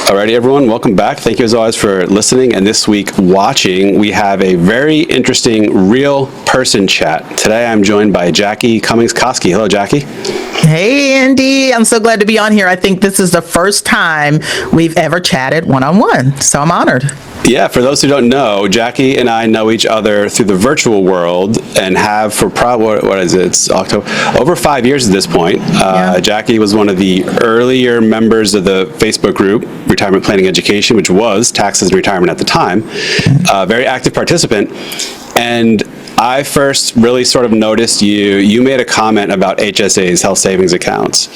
Alrighty, everyone, welcome back. Thank you as always for listening, and this week watching. We have a very interesting real person chat. Today I'm joined by Jackie Cummings Koski. Hello, Jackie. Hey, Andy. I'm so glad to be on here. I think this is the first time we've ever chatted one-on-one, so I'm honored. Yeah, for those who don't know, Jackie and I know each other through the virtual world and have for probably, what is it, it's October, over 5 years at this point. Jackie was one of the earlier members of the Facebook group, Retirement Planning Education, which was Taxes and Retirement at the time. Very active participant. And I first really sort of noticed you made a comment about HSAs, health savings accounts.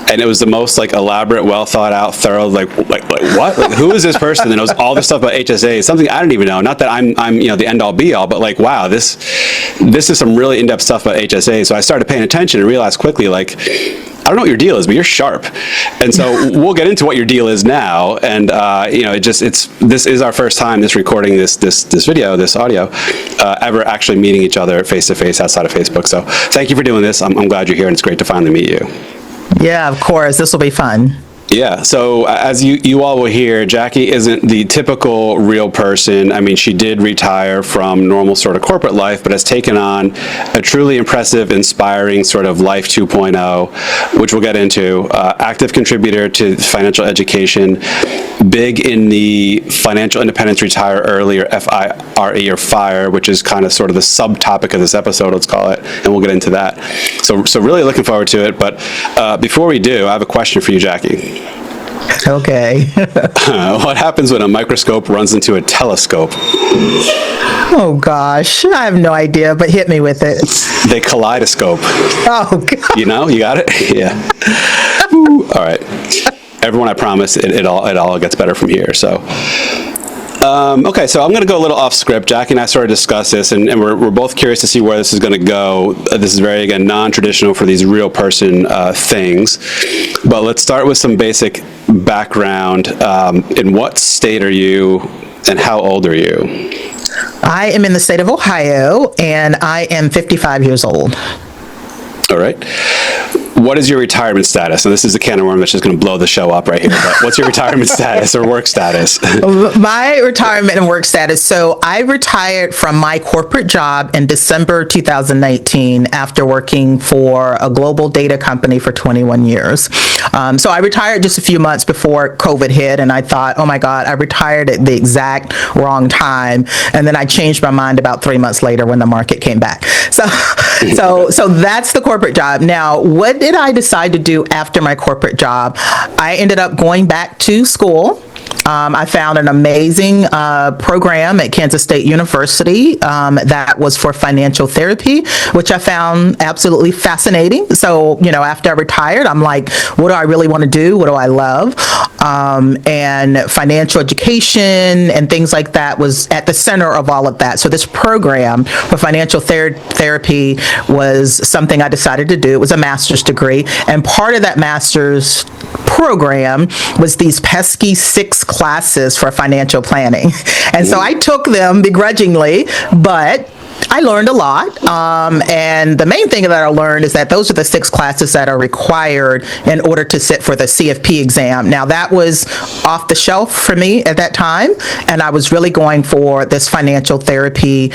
And it was the most like elaborate, well thought out, thorough, like what? Like, who is this person? And it was all this stuff about HSAs, something I didn't even know. Not that I'm the end all be all, but like, wow, this is some really in-depth stuff about HSAs. So I started paying attention and realized quickly, like, I don't know what your deal is, but you're sharp. And so we'll get into what your deal is now. And this is our first time recording this video, this audio, ever actually meeting each other face to face outside of Facebook. So thank you for doing this. I'm glad you're here, and it's great to finally meet you. Yeah, of course. This will be fun. Yeah, so as you all will hear, Jackie isn't the typical real person. I mean, she did retire from normal sort of corporate life, but has taken on a truly impressive, inspiring sort of life 2.0, which we'll get into. Active contributor to financial education, big in the financial independence retire early, or F.I.R.E. or F.I.R.E., which is kind of sort of the subtopic of this episode, let's call it, and we'll get into that. So really looking forward to it, but before we do, I have a question for you, Jackie. Okay. What happens when a microscope runs into a telescope? Oh, gosh. I have no idea, but hit me with it. They kaleidoscope. Oh, God. You know? You got it? Yeah. All right. Everyone, I promise it all gets better from here. So, okay, so I'm going to go a little off script. Jackie and I sort of discussed this, and we're both curious to see where this is going to go. This is very, again, non-traditional for these real person things. But let's start with some basic background. In what state are you, and how old are you? I am in the state of Ohio, and I am 55 years old. All right. What is your retirement status? And this is a can of worms that's just going to blow the show up right here. But what's your retirement status or work status? My retirement and work status. So I retired from my corporate job in December 2019 after working for a global data company for 21 years. So I retired just a few months before COVID hit, and I thought, oh my God, I retired at the exact wrong time. And then I changed my mind about 3 months later when the market came back. So that's the corporate job. Now, what did I decide to do after my corporate job? I ended up going back to school. I found an amazing program at Kansas State University that was for financial therapy, which I found absolutely fascinating. So, after I retired, I'm like, what do I really want to do? What do I love? And financial education and things like that was at the center of all of that. So this program for financial therapy was something I decided to do. It was a master's degree. And part of that master's program was these pesky 6 classes for financial planning. And so I took them begrudgingly, but I learned a lot, and the main thing that I learned is that those are the 6 classes that are required in order to sit for the CFP exam. Now, that was off the shelf for me at that time, and I was really going for this financial therapy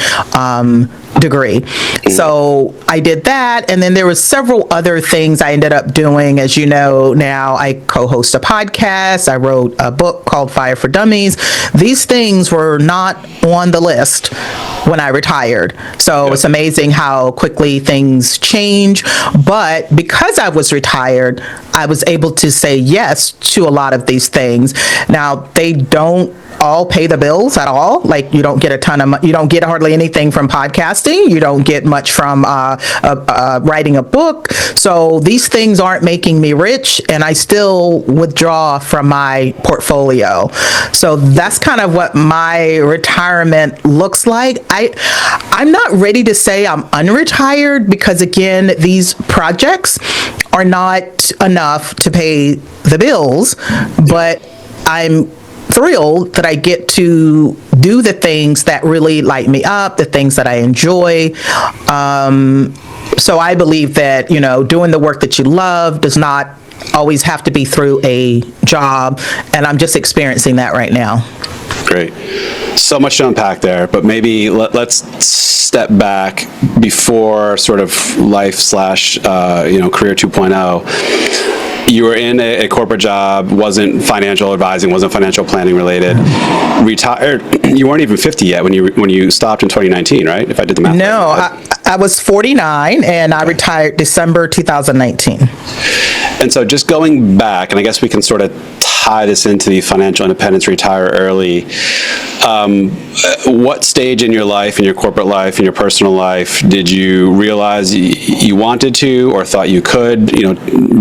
degree. So I did that, and then there was several other things I ended up doing. As you know, now I co-host a podcast. I wrote a book called F.I.R.E. for Dummies. These things were not on the list when I retired. So It's amazing how quickly things change. But because I was retired, I was able to say yes to a lot of these things. Now, they don't all pay the bills at all. Like, you don't get you don't get hardly anything from podcasting. You don't get much from writing a book. So these things aren't making me rich, and I still withdraw from my portfolio. So that's kind of what my retirement looks like. I'm not ready to say I'm unretired because, again, these projects are not enough to pay the bills, but I'm thrilled that I get to do the things that really light me up, the things that I enjoy. So I believe that, doing the work that you love does not always have to be through a job, and I'm just experiencing that right now. Great. So much to unpack there, but maybe let's step back before sort of life slash, career 2.0. You were in a corporate job, wasn't financial advising, wasn't financial planning related. Retired. You weren't even 50 yet when you stopped in 2019, right? If I did the math. No, right. I was 49 and I retired December 2019. And so just going back, and I guess we can sort of tie this into the financial independence, retire early. What stage in your life, in your corporate life, in your personal life, did you realize you wanted to or thought you could,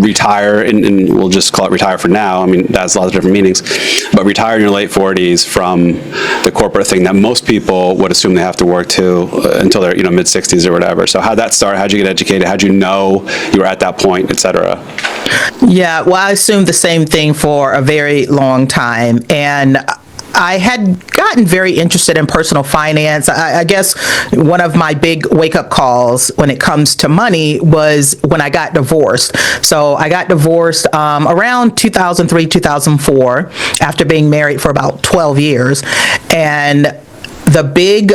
retire, and we'll just call it retire for now. I mean, that's lots of different meanings, but retire in your late 40s from the corporate thing that most people would assume they have to work to until they're, mid 60s or whatever. So how'd that start? How'd you get educated? How'd you know you were at that point, et cetera? Yeah, well, I assumed the same thing for a very long time. And I had gotten very interested in personal finance. I guess one of my big wake-up calls when it comes to money was when I got divorced. So I got divorced around 2003, 2004, after being married for about 12 years. And the big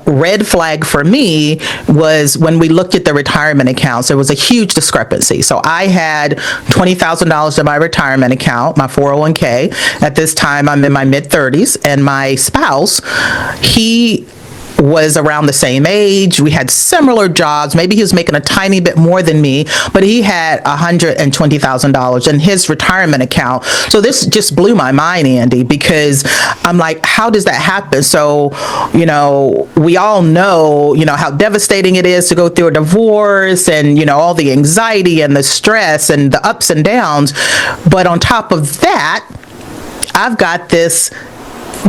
red flag for me was when we looked at the retirement accounts, there was a huge discrepancy. So I had $20,000 in my retirement account, my 401k. At this time, I'm in my mid-30s, and my spouse, he was around the same age. We had similar jobs. Maybe he was making a tiny bit more than me, but he had $120,000 in his retirement account. So this just blew my mind, Andy, because I'm like, how does that happen? So, we all know, how devastating it is to go through a divorce and, all the anxiety and the stress and the ups and downs. But on top of that, I've got this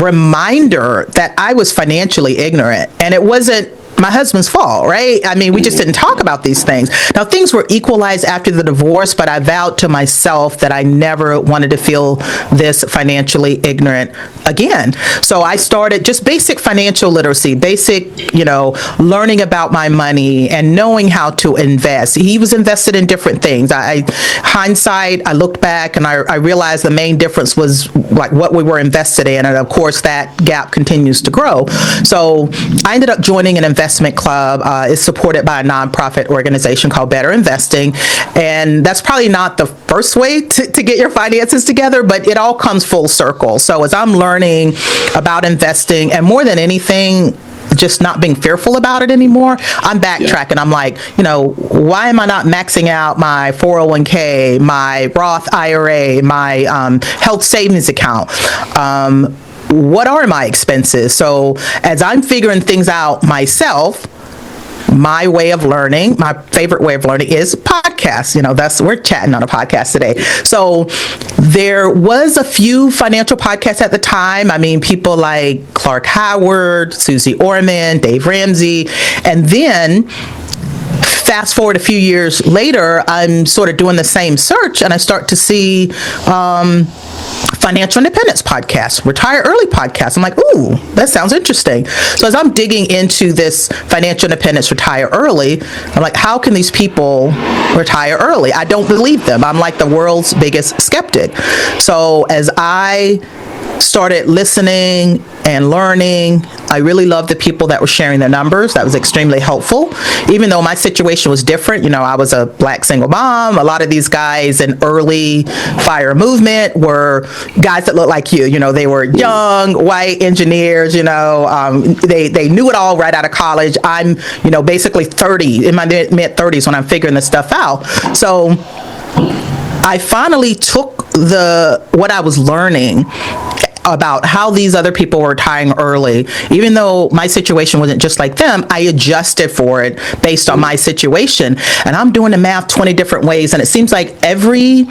reminder that I was financially ignorant, and it wasn't my husband's fault, right? I mean, we just didn't talk about these things. Now, things were equalized after the divorce, but I vowed to myself that I never wanted to feel this financially ignorant again. So I started just basic financial literacy, basic, learning about my money and knowing how to invest. He was invested in different things. Hindsight, I looked back and I realized the main difference was like what we were invested in. And of course, that gap continues to grow. So I ended up joining an investment club. It's supported by a nonprofit organization called Better Investing. And that's probably not the first way to get your finances together, but it all comes full circle. So as I'm learning about investing, and more than anything, just not being fearful about it anymore, I'm backtracking. I'm like, why am I not maxing out my 401k, my Roth IRA, my health savings account? What are my expenses? So as I'm figuring things out myself, my way of learning, my favorite way of learning is podcasts. We're chatting on a podcast today. So there was a few financial podcasts at the time. I mean, people like Clark Howard, Susie Orman, Dave Ramsey, and then fast forward a few years later, I'm sort of doing the same search, and I start to see financial independence podcasts, retire early podcasts. I'm like, ooh, that sounds interesting. So as I'm digging into this financial independence, retire early, I'm like, how can these people retire early? I don't believe them. I'm like the world's biggest skeptic. So as I started listening and learning, I really loved the people that were sharing their numbers. That was extremely helpful. Even though my situation was different, I was a Black single mom. A lot of these guys in early F.I.R.E. movement were guys that looked like you. They were young, white engineers, they knew it all right out of college. I'm, basically 30, in my mid-30s when I'm figuring this stuff out. So I finally took what I was learning about how these other people were retiring early. Even though my situation wasn't just like them, I adjusted for it based on my situation. And I'm doing the math 20 different ways. And it seems like every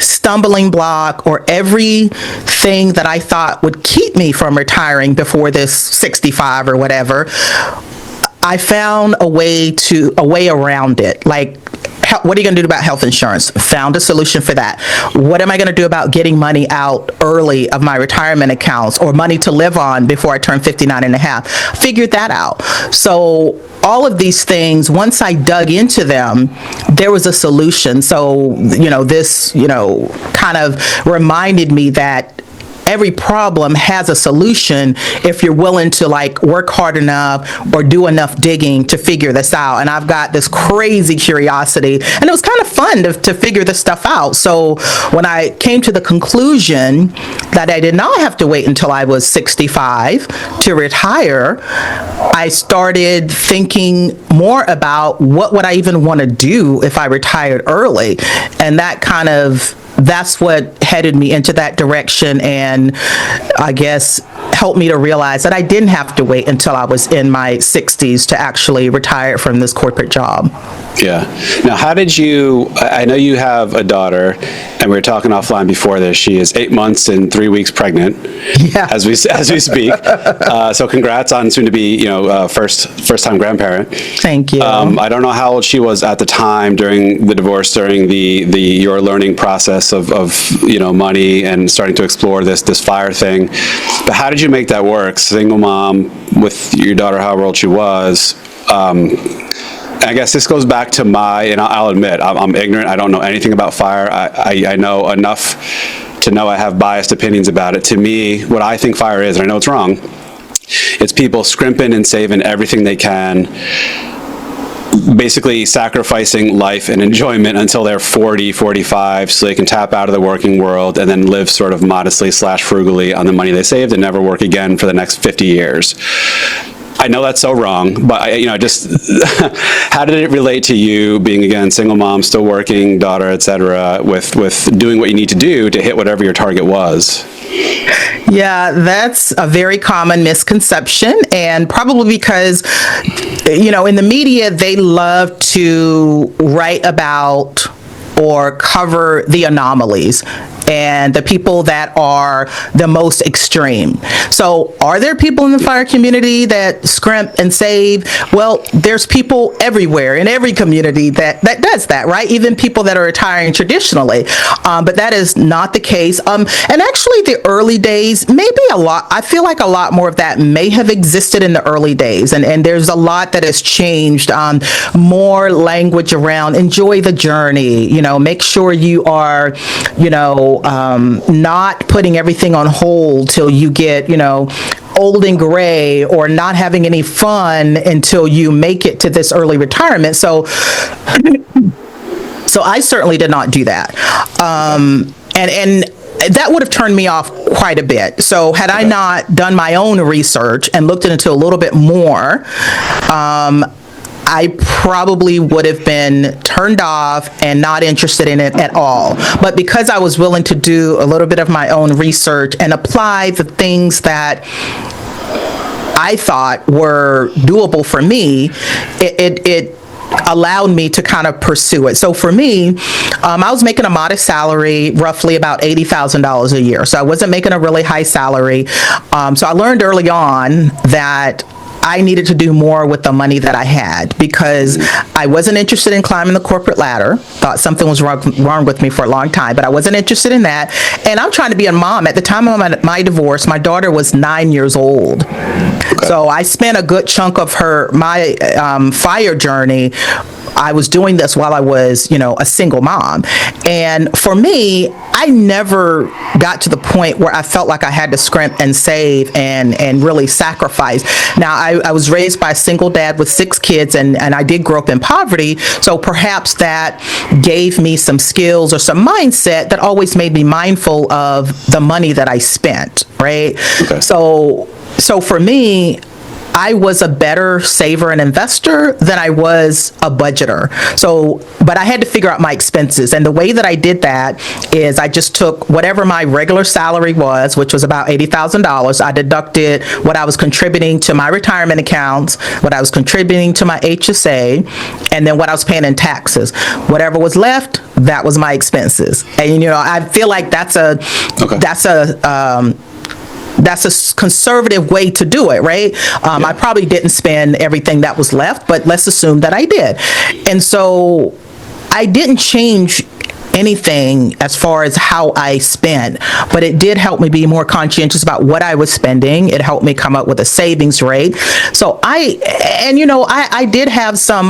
stumbling block or everything that I thought would keep me from retiring before this 65 or whatever, I found a way around it. Like what are you going to do about health insurance? Found a solution for that. What am I going to do about getting money out early of my retirement accounts or money to live on before I turn 59 and a half? Figured that out. So all of these things, once I dug into them, there was a solution. So, this, kind of reminded me that every problem has a solution if you're willing to work hard enough or do enough digging to figure this out. And I've got this crazy curiosity, and it was kind of fun to figure this stuff out. So when I came to the conclusion that I did not have to wait until I was 65 to retire, I started thinking more about what would I even want to do if I retired early. And that's what headed me into that direction, and I guess helped me to realize that I didn't have to wait until I was in my 60s to actually retire from this corporate job. Yeah. Now, how did you, I know you have a daughter, and we were talking offline before this, she is 8 months and 3 weeks pregnant, as we speak. So congrats on soon to be, first time grandparent. Thank you. I don't know how old she was at the time during the divorce, during your learning process of money and starting to explore this FIRE thing. But how did you make that work? Single mom with your daughter, however old she was. I guess this goes back to and I'll admit, I'm ignorant. I don't know anything about FIRE. I know enough to know I have biased opinions about it. To me, what I think FIRE is, and I know it's wrong, it's people scrimping and saving everything they can, basically sacrificing life and enjoyment until they're 40, 45, so they can tap out of the working world and then live sort of modestly / frugally on the money they saved and never work again for the next 50 years. I know that's so wrong, but just how did it relate to you being, again, single mom, still working, daughter, et cetera, with doing what you need to do to hit whatever your target was? Yeah, that's a very common misconception, and probably because, in the media, they love to write about or cover the anomalies and the people that are the most extreme. So are there people in the FIRE community that scrimp and save? Well, there's people everywhere in every community that does that, right? Even people that are retiring traditionally. But that is not the case. And actually the early days, I feel like a lot more of that may have existed in the early days. And there's a lot that has changed. More language around enjoy the journey, make sure you are, not putting everything on hold till you get, old and gray, or not having any fun until you make it to this early retirement. So I certainly did not do that. And that would have turned me off quite a bit. So had I not done my own research and looked into a little bit more, I probably would have been turned off and not interested in it at all. But because I was willing to do a little bit of my own research and apply the things that I thought were doable for me, it allowed me to kind of pursue it. So for me, I was making a modest salary, roughly about $80,000 a year. So I wasn't making a really high salary. So I learned early on that I needed to do more with the money that I had, because I wasn't interested in climbing the corporate ladder. Thought something was wrong with me for a long time, but I wasn't interested in that. And I'm trying to be a mom. At the time of my divorce, my daughter was 9 years old. Okay. So I spent a good chunk of my FIRE journey. I was doing this while I was, a single mom. And for me, I never got to the point where I felt like I had to scrimp and save and really sacrifice. Now, I was raised by a single dad with 6 kids, and I did grow up in poverty. So perhaps that gave me some skills or some mindset that always made me mindful of the money that I spent, right? Okay. So for me, I was a better saver and investor than I was a budgeter. But I had to figure out my expenses. And the way that I did that is I just took whatever my regular salary was, which was about $80,000. I deducted what I was contributing to my retirement accounts, what I was contributing to my HSA, and then what I was paying in taxes. Whatever was left, that was my expenses. And, I feel like that's a conservative way to do it, right? I probably didn't spend everything that was left, but let's assume that I did. And so I didn't change anything as far as how I spent, but it did help me be more conscientious about what I was spending. It helped me come up with a savings rate. So I did have some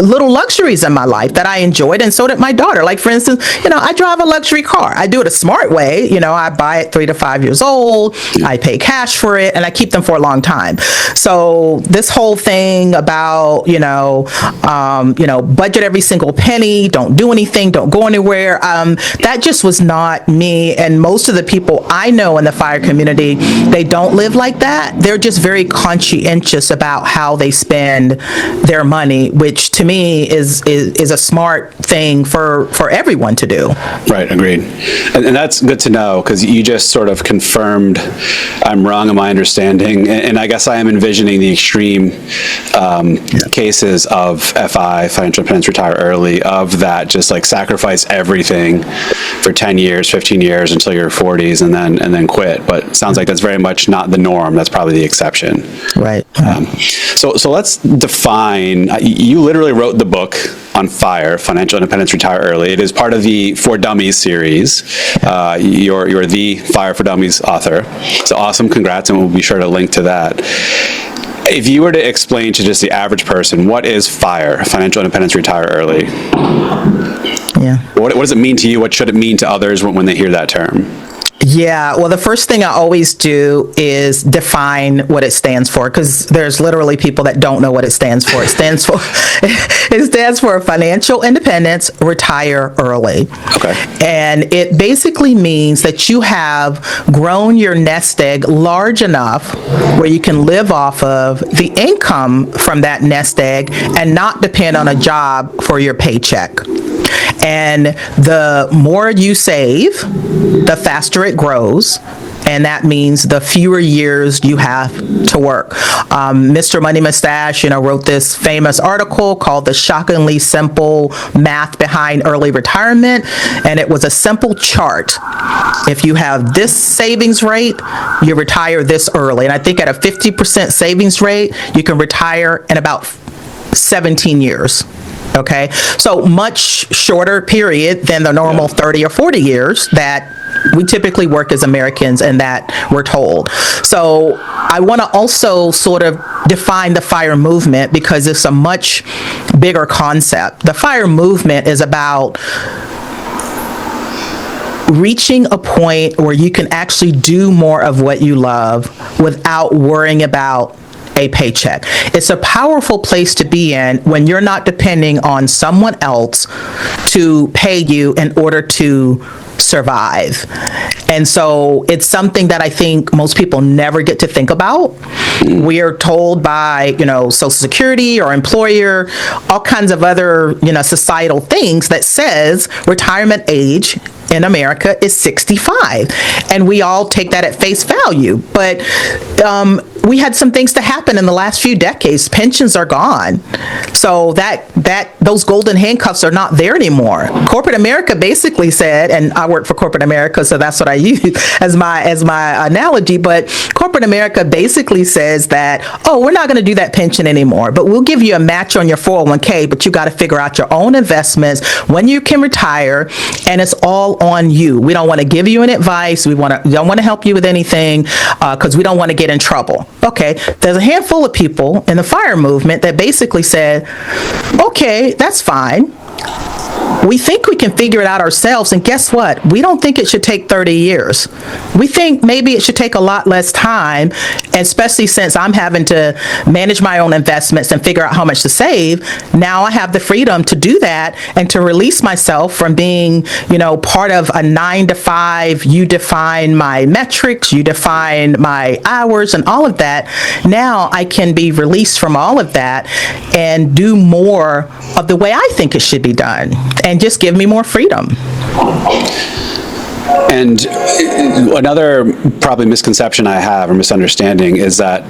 little luxuries in my life that I enjoyed, and so did my daughter. Like, for instance, I drive a luxury car. I do it a smart way. I buy it 3 to 5 years old. I pay cash for it, and I keep them for a long time. So this whole thing about, budget every single penny, don't do anything, don't go anywhere. That just was not me. And most of the people I know in the FIRE community, they don't live like that. They're just very conscientious about how they spend their money, which to me is a smart thing for everyone to do. Right, agreed. And that's good to know, because you just sort of confirmed I'm wrong in my understanding. And I guess I am envisioning the extreme cases of FI, financial independence, retire early, of that, just like sacrifice everything for 10 years, 15 years until your 40s and then quit. But it sounds like that's very much not the norm. That's probably the exception. Right. So let's define, you literally wrote the book on FIRE, Financial Independence, Retire Early. It is part of the For Dummies series. You're the FIRE for Dummies author. So awesome, congrats, and we'll be sure to link to that. If you were to explain to just the average person, what is FIRE, Financial Independence, Retire Early? Yeah. What does it mean to you? What should it mean to others when they hear that term? Yeah, well, the first thing I always do is define what it stands for, because there's literally people that don't know what it stands for. It stands for Financial Independence, Retire Early. Okay. And it basically means that you have grown your nest egg large enough where you can live off of the income from that nest egg and not depend on a job for your paycheck. And the more you save, the faster it grows. And that means the fewer years you have to work. Mr. Money Mustache, wrote this famous article called The Shockingly Simple Math Behind Early Retirement. And it was a simple chart. If you have this savings rate, you retire this early. And I think at a 50% savings rate, you can retire in about 17 years. Okay, so much shorter period than the normal 30 or 40 years that we typically work as Americans and that we're told. So I want to also sort of define the FIRE movement, because it's a much bigger concept. The FIRE movement is about reaching a point where you can actually do more of what you love without worrying about a paycheck. It's a powerful place to be in when you're not depending on someone else to pay you in order to survive. And so it's something that I think most people never get to think about. We are told by, Social Security or employer, all kinds of other, societal things that says retirement age in America is 65. And we all take that at face value. But we had some things to happen in the last few decades. Pensions are gone. So those golden handcuffs are not there anymore. Corporate America basically said, and I work for Corporate America, so that's what I use as my analogy, but Corporate America basically says that, we're not going to do that pension anymore, but we'll give you a match on your 401k, but you got to figure out your own investments, when you can retire, and it's all on you. We don't want to give you any advice. We don't want to help you with anything because we don't want to get in trouble. Okay, there's a handful of people in the FIRE movement that basically said, okay, that's fine. We think we can figure it out ourselves, and guess what? We don't think it should take 30 years. We think maybe it should take a lot less time, especially since I'm having to manage my own investments and figure out how much to save. Now I have the freedom to do that and to release myself from being, part of a 9 to 5. You define my metrics, you define my hours and all of that. Now I can be released from all of that and do more of the way I think it should be done, and just give me more freedom. And another probably misconception I have, or misunderstanding, is that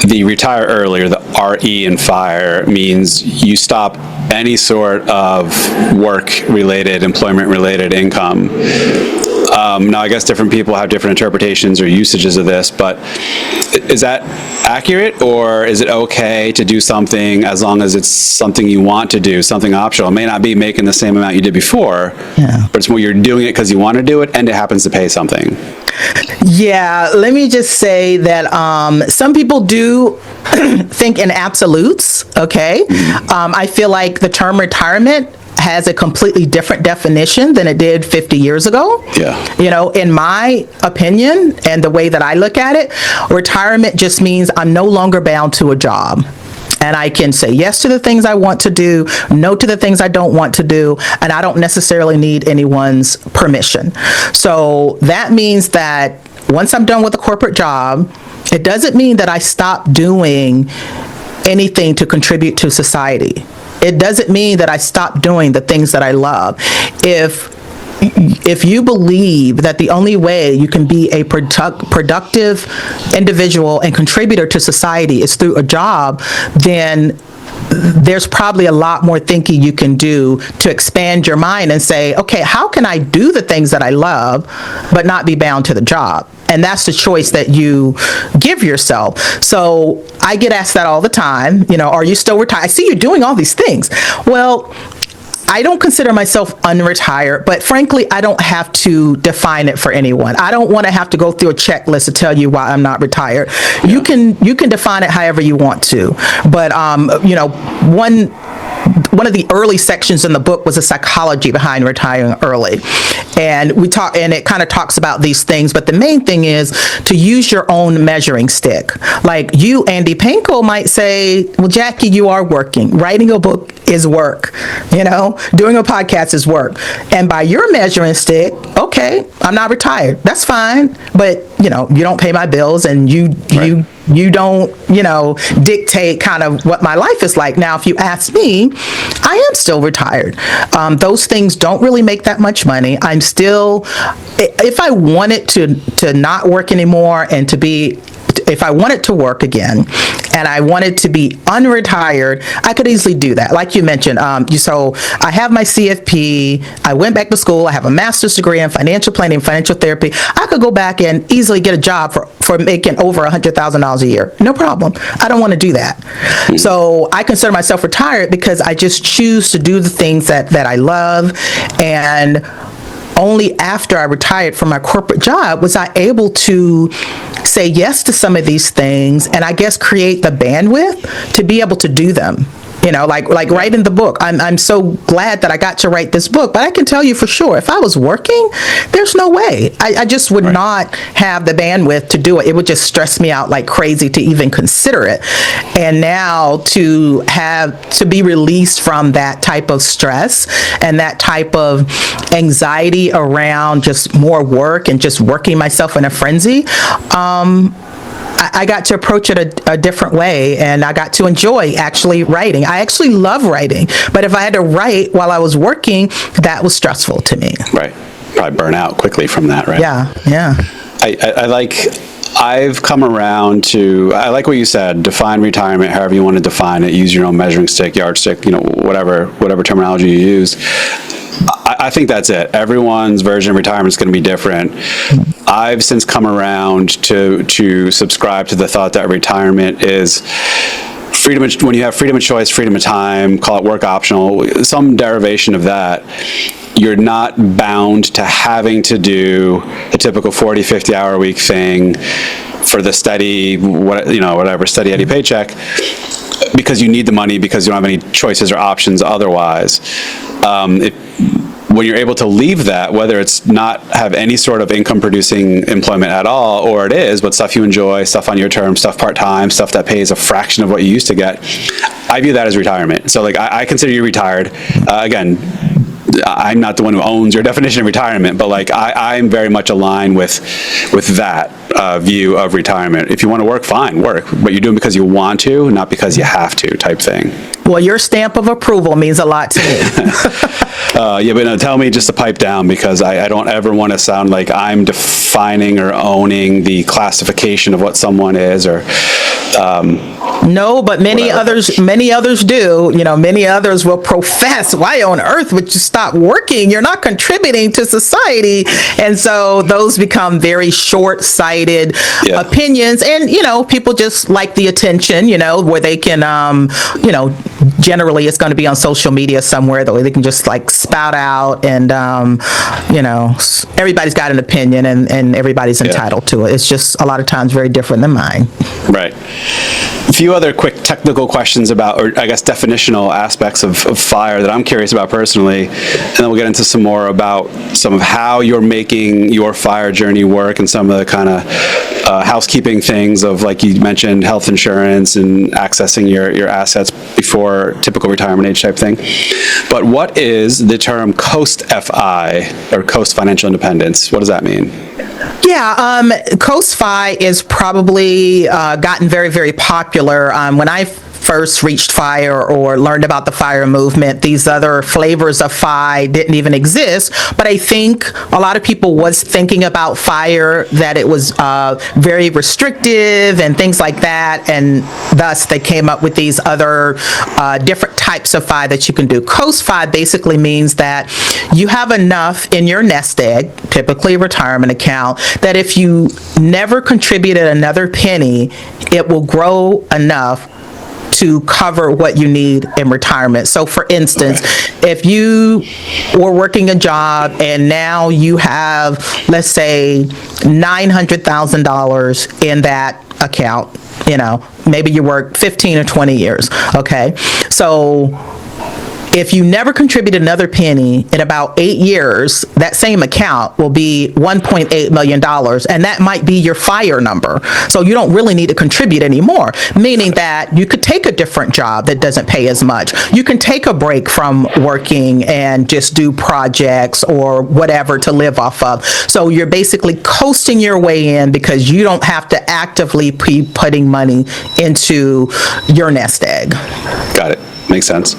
the retire early, or the RE in FIRE, means you stop any sort of work-related, employment-related income Now, I guess different people have different interpretations or usages of this, but is that accurate, or is it okay to do something as long as it's something you want to do, something optional? It may not be making the same amount you did before, but it's more you're doing it because you want to do it and it happens to pay something. Yeah, let me just say that some people do think in absolutes, okay? I feel like the term retirement has a completely different definition than it did 50 years ago. Yeah. You know, in my opinion and the way that I look at it, retirement just means I'm no longer bound to a job. And I can say yes to the things I want to do, no to the things I don't want to do, and I don't necessarily need anyone's permission. So that means that once I'm done with a corporate job, it doesn't mean that I stop doing anything to contribute to society. It doesn't mean that I stop doing the things that I love. If you believe that the only way you can be a productive individual and contributor to society is through a job, then there's probably a lot more thinking you can do to expand your mind and say, okay, how can I do the things that I love but not be bound to the job? And that's the choice that you give yourself. So I get asked that all the time, you know, are you still retired? I see you doing all these things. Well, I don't consider myself unretired, but frankly, I don't have to define it for anyone. I don't want to have to go through a checklist to tell you why I'm not retired. Yeah. You can define it however you want to, but you know, one of the early sections in the book was the psychology behind retiring early, and it kind of talks about these things. But the main thing is to use your own measuring stick. Like you, Andy Panko, might say, "Well, Jackie, you are working. Writing a book is work. You know, doing a podcast is work. And by your measuring stick, okay, I'm not retired. That's fine. But you know, you don't pay my bills, and you don't, you know, dictate kind of what my life is like. Now, if you ask me, I am still retired. Those things don't really make that much money. I'm still, if I wanted to not work anymore and if I wanted to work again and I wanted to be unretired, I could easily do that. Like you mentioned, so I have my CFP, I went back to school, I have a master's degree in financial planning, financial therapy. I could go back and easily get a job for making over $100,000 a year. No problem. I don't want to do that. So I consider myself retired because I just choose to do the things that I love. And only after I retired from my corporate job was I able to say yes to some of these things and I guess create the bandwidth to be able to do them. You know, like writing the book. I'm so glad that I got to write this book, but I can tell you for sure, if I was working, there's no way. I just would not have the bandwidth to do it. It would just stress me out like crazy to even consider it. And now to be released from that type of stress and that type of anxiety around just more work and just working myself in a frenzy, I got to approach it a different way, and I got to enjoy actually writing. I actually love writing, but if I had to write while I was working, that was stressful to me. Right. Probably burn out quickly from that, right? Yeah. I've come around to, I like what you said, define retirement however you want to define it, use your own measuring stick, yardstick, you know, whatever terminology you use. I think that's it. Everyone's version of retirement is going to be different. I've since come around to subscribe to the thought that retirement is freedom. When you have freedom of choice, freedom of time, call it work optional, some derivation of that, you're not bound to having to do the typical 40, 50-hour a week thing for the steady, steady Eddie paycheck, because you need the money, because you don't have any choices or options otherwise. When you're able to leave that, whether it's not have any sort of income producing employment at all, or it is, but stuff you enjoy, stuff on your terms, stuff part-time, stuff that pays a fraction of what you used to get, I view that as retirement. So like, I consider you retired. Again, I'm not the one who owns your definition of retirement, but like I'm very much aligned with that view of retirement. If you want to work, fine, work, but you're doing it because you want to, not because you have to, type thing. Well, your stamp of approval means a lot to me. Yeah, but no, tell me just to pipe down, because I don't ever want to sound like I'm defining or owning the classification of what someone is, or No, but many others do. Many others will profess, why on earth would you stop working? You're not contributing to society. And so those become very short-sighted opinions. And, people just like the attention, where they can, generally it's going to be on social media somewhere, the way they can just like spout out and, everybody's got an opinion and everybody's entitled to it. It's just a lot of times very different than mine. Right. A few other quick technical questions about, or I guess definitional aspects of FIRE that I'm curious about personally, and then we'll get into some more about some of how you're making your FIRE journey work and some of the kind of housekeeping things of, like you mentioned, health insurance and accessing your assets before typical retirement age type thing. But what is the term coast FI, or coast financial independence? What does that mean? Yeah, coast FI is probably gotten very, very popular. When I first reached FIRE or learned about the FIRE movement, these other flavors of FI didn't even exist. But I think a lot of people was thinking about FIRE, that it was very restrictive and things like that, and thus they came up with these other different types of FI that you can do. Coast FI basically means that you have enough in your nest egg, typically a retirement account, that if you never contributed another penny, it will grow enough to cover what you need in retirement. So for instance, if you were working a job and now you have, let's say, $900,000 in that account, maybe you work 15 or 20 years, okay? So if you never contribute another penny, in about 8 years, that same account will be $1.8 million, and that might be your FIRE number. So you don't really need to contribute anymore, meaning that you could take a different job that doesn't pay as much. You can take a break from working and just do projects or whatever to live off of. So you're basically coasting your way in because you don't have to actively be putting money into your nest egg. Got it. Makes sense.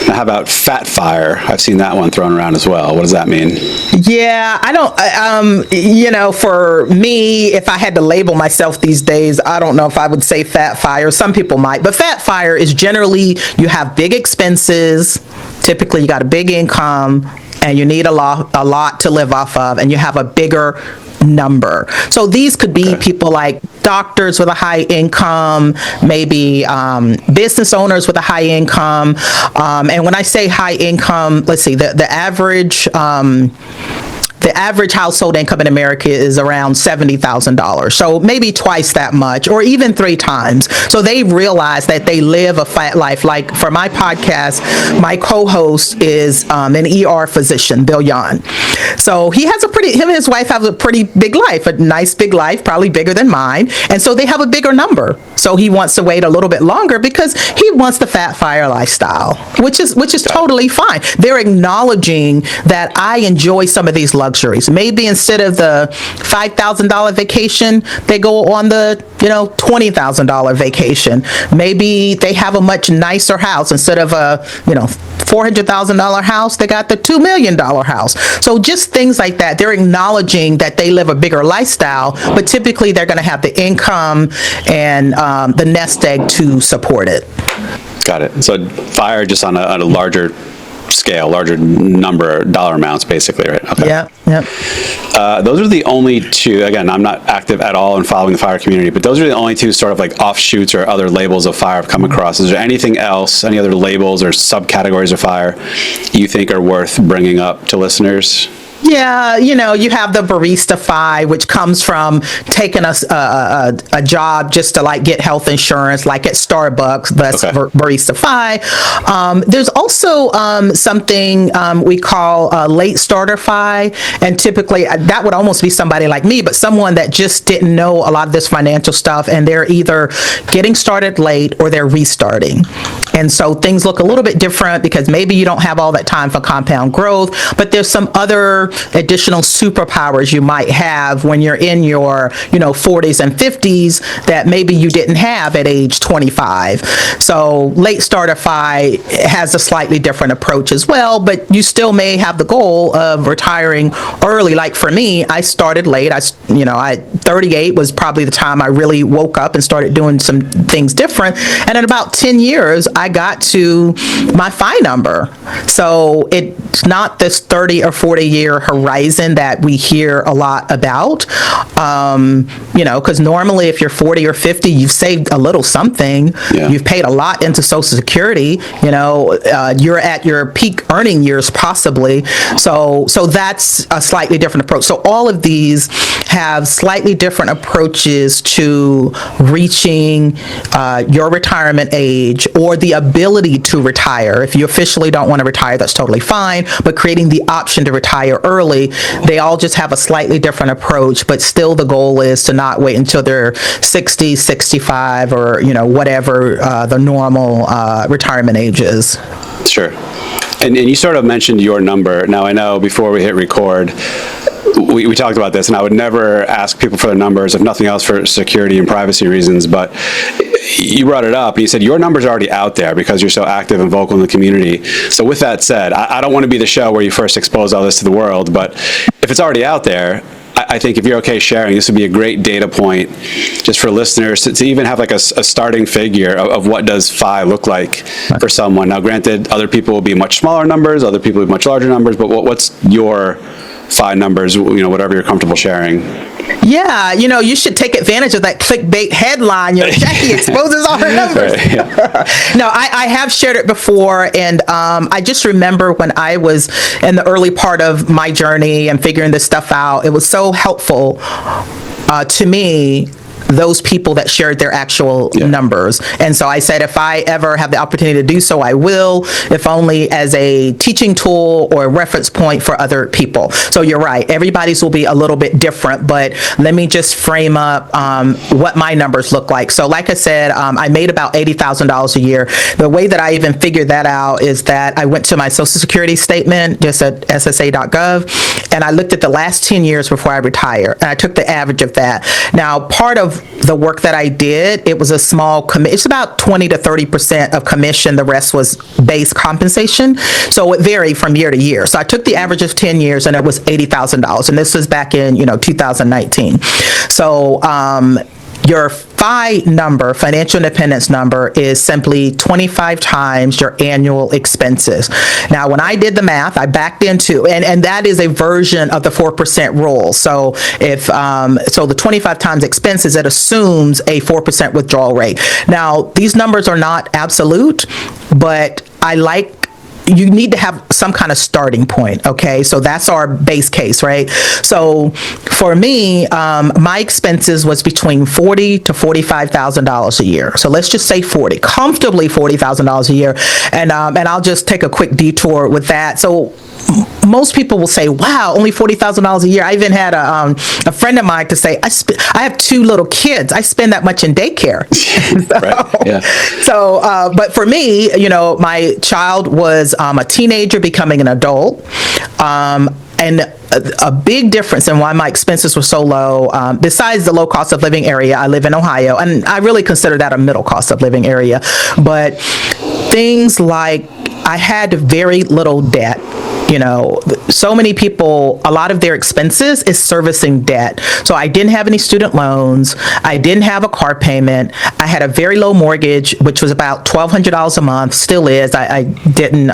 Now, how about fat FIRE? I've seen that one thrown around as well. What does that mean? Yeah, I don't, for me, if I had to label myself these days, I don't know if I would say fat FIRE. Some people might, but fat FIRE is generally you have big expenses. Typically, you got a big income and you need a lot to live off of, and you have a bigger number. So these could be people like doctors with a high income, maybe business owners with a high income. And when I say high income, let's see, the average household income in America is around $70,000. So maybe twice that much, or even 3 times. So they realize that they live a fat life. Like for my podcast, my co-host is an ER physician, Bill Yan. So him and his wife have a pretty big life, a nice big life, probably bigger than mine. And so they have a bigger number. So he wants to wait a little bit longer because he wants the fat FIRE lifestyle, which is totally fine. They're acknowledging that I enjoy some of these luxuries. Maybe instead of the $5,000 vacation, they go on the $20,000 vacation. Maybe they have a much nicer house. Instead of a $400,000 house, they got the $2 million house. So just things like that. They're acknowledging that they live a bigger lifestyle, but typically they're going to have the income and the nest egg to support it. Got it. So FIRE just on a larger scale, larger number, dollar amounts, basically, right? Okay. Yeah. Those are the only two, again, I'm not active at all in following the FIRE community, but those are the only two sort of like offshoots or other labels of FIRE I've come across. Is there anything else, any other labels or subcategories of FIRE you think are worth bringing up to listeners? Yeah, you have the barista FI, which comes from taking a job just to like get health insurance, like at Starbucks. That's barista FI. There's also something we call late starter FI, and typically that would almost be somebody like me, but someone that just didn't know a lot of this financial stuff, and they're either getting started late or they're restarting. And so things look a little bit different because maybe you don't have all that time for compound growth, but there's some other additional superpowers you might have when you're in your, 40s and 50s that maybe you didn't have at age 25. So late starter FI has a slightly different approach as well, but you still may have the goal of retiring early. Like for me, I started late. I 38 was probably the time I really woke up and started doing some things different. And in about 10 years, I got to my FI number. So it's not this 30 or 40 year horizon that we hear a lot about, because normally if you're 40 or 50, you've saved a little something. Yeah. You've paid a lot into Social Security. You're at your peak earning years possibly. So that's a slightly different approach. So all of these have slightly different approaches to reaching your retirement age or the ability to retire. If you officially don't want to retire, that's totally fine, but creating the option to retire early, they all just have a slightly different approach, but still the goal is to not wait until they're 60, 65, or, whatever the normal retirement age is. Sure. And you sort of mentioned your number. Now, I know before we hit record, we talked about this, and I would never ask people for their numbers, if nothing else for security and privacy reasons, but you brought it up, and you said your number's already out there because you're so active and vocal in the community. So with that said, I don't want to be the show where you first expose all this to the world, but if it's already out there, I think if you're okay sharing, this would be a great data point just for listeners to even have like a starting figure of what does FI look like for someone. Now, granted, other people will be much smaller numbers, other people will be much larger numbers, but what's your FI numbers, whatever you're comfortable sharing? Yeah, you should take advantage of that clickbait headline. Jackie exposes all her numbers. Right, yeah. No, I have shared it before, and I just remember when I was in the early part of my journey and figuring this stuff out, it was so helpful to me, those people that shared their actual numbers. And so I said, if I ever have the opportunity to do so, I will, if only as a teaching tool or a reference point for other people. So you're right, everybody's will be a little bit different, but let me just frame up what my numbers look like. So like I said, I made about $80,000 a year. The way that I even figured that out is that I went to my Social Security statement, just at ssa.gov, and I looked at the last 10 years before I retired, and I took the average of that. Now, part of the work that I did, it was a small it's about 20 to 30% of commission. The rest was base compensation. So it varied from year to year. So I took the average of 10 years and it was $80,000. And this was back in, 2019. So, your FI number, financial independence number, is simply 25 times your annual expenses. Now, when I did the math, I backed into, and that is a version of the 4% rule. So if so the 25 times expenses, it assumes a 4% withdrawal rate. Now, these numbers are not absolute, but you need to have some kind of starting point, okay? So that's our base case, right? So for me, my expenses was between $40,000 to $45,000 a year. So let's just say 40, comfortably $40,000 a year. And I'll just take a quick detour with that. So most people will say, wow, only $40,000 a year. I even had a friend of mine to say, I have 2 little kids. I spend that much in daycare. Right. Yeah. So, but for me, my child was a teenager becoming an adult. And a big difference in why my expenses were so low, besides the low cost of living area, I live in Ohio, and I really consider that a middle cost of living area. But things like I had very little debt. So many people, a lot of their expenses is servicing debt. So I didn't have any student loans. I didn't have a car payment. I had a very low mortgage, which was about $1,200 a month, still is. I didn't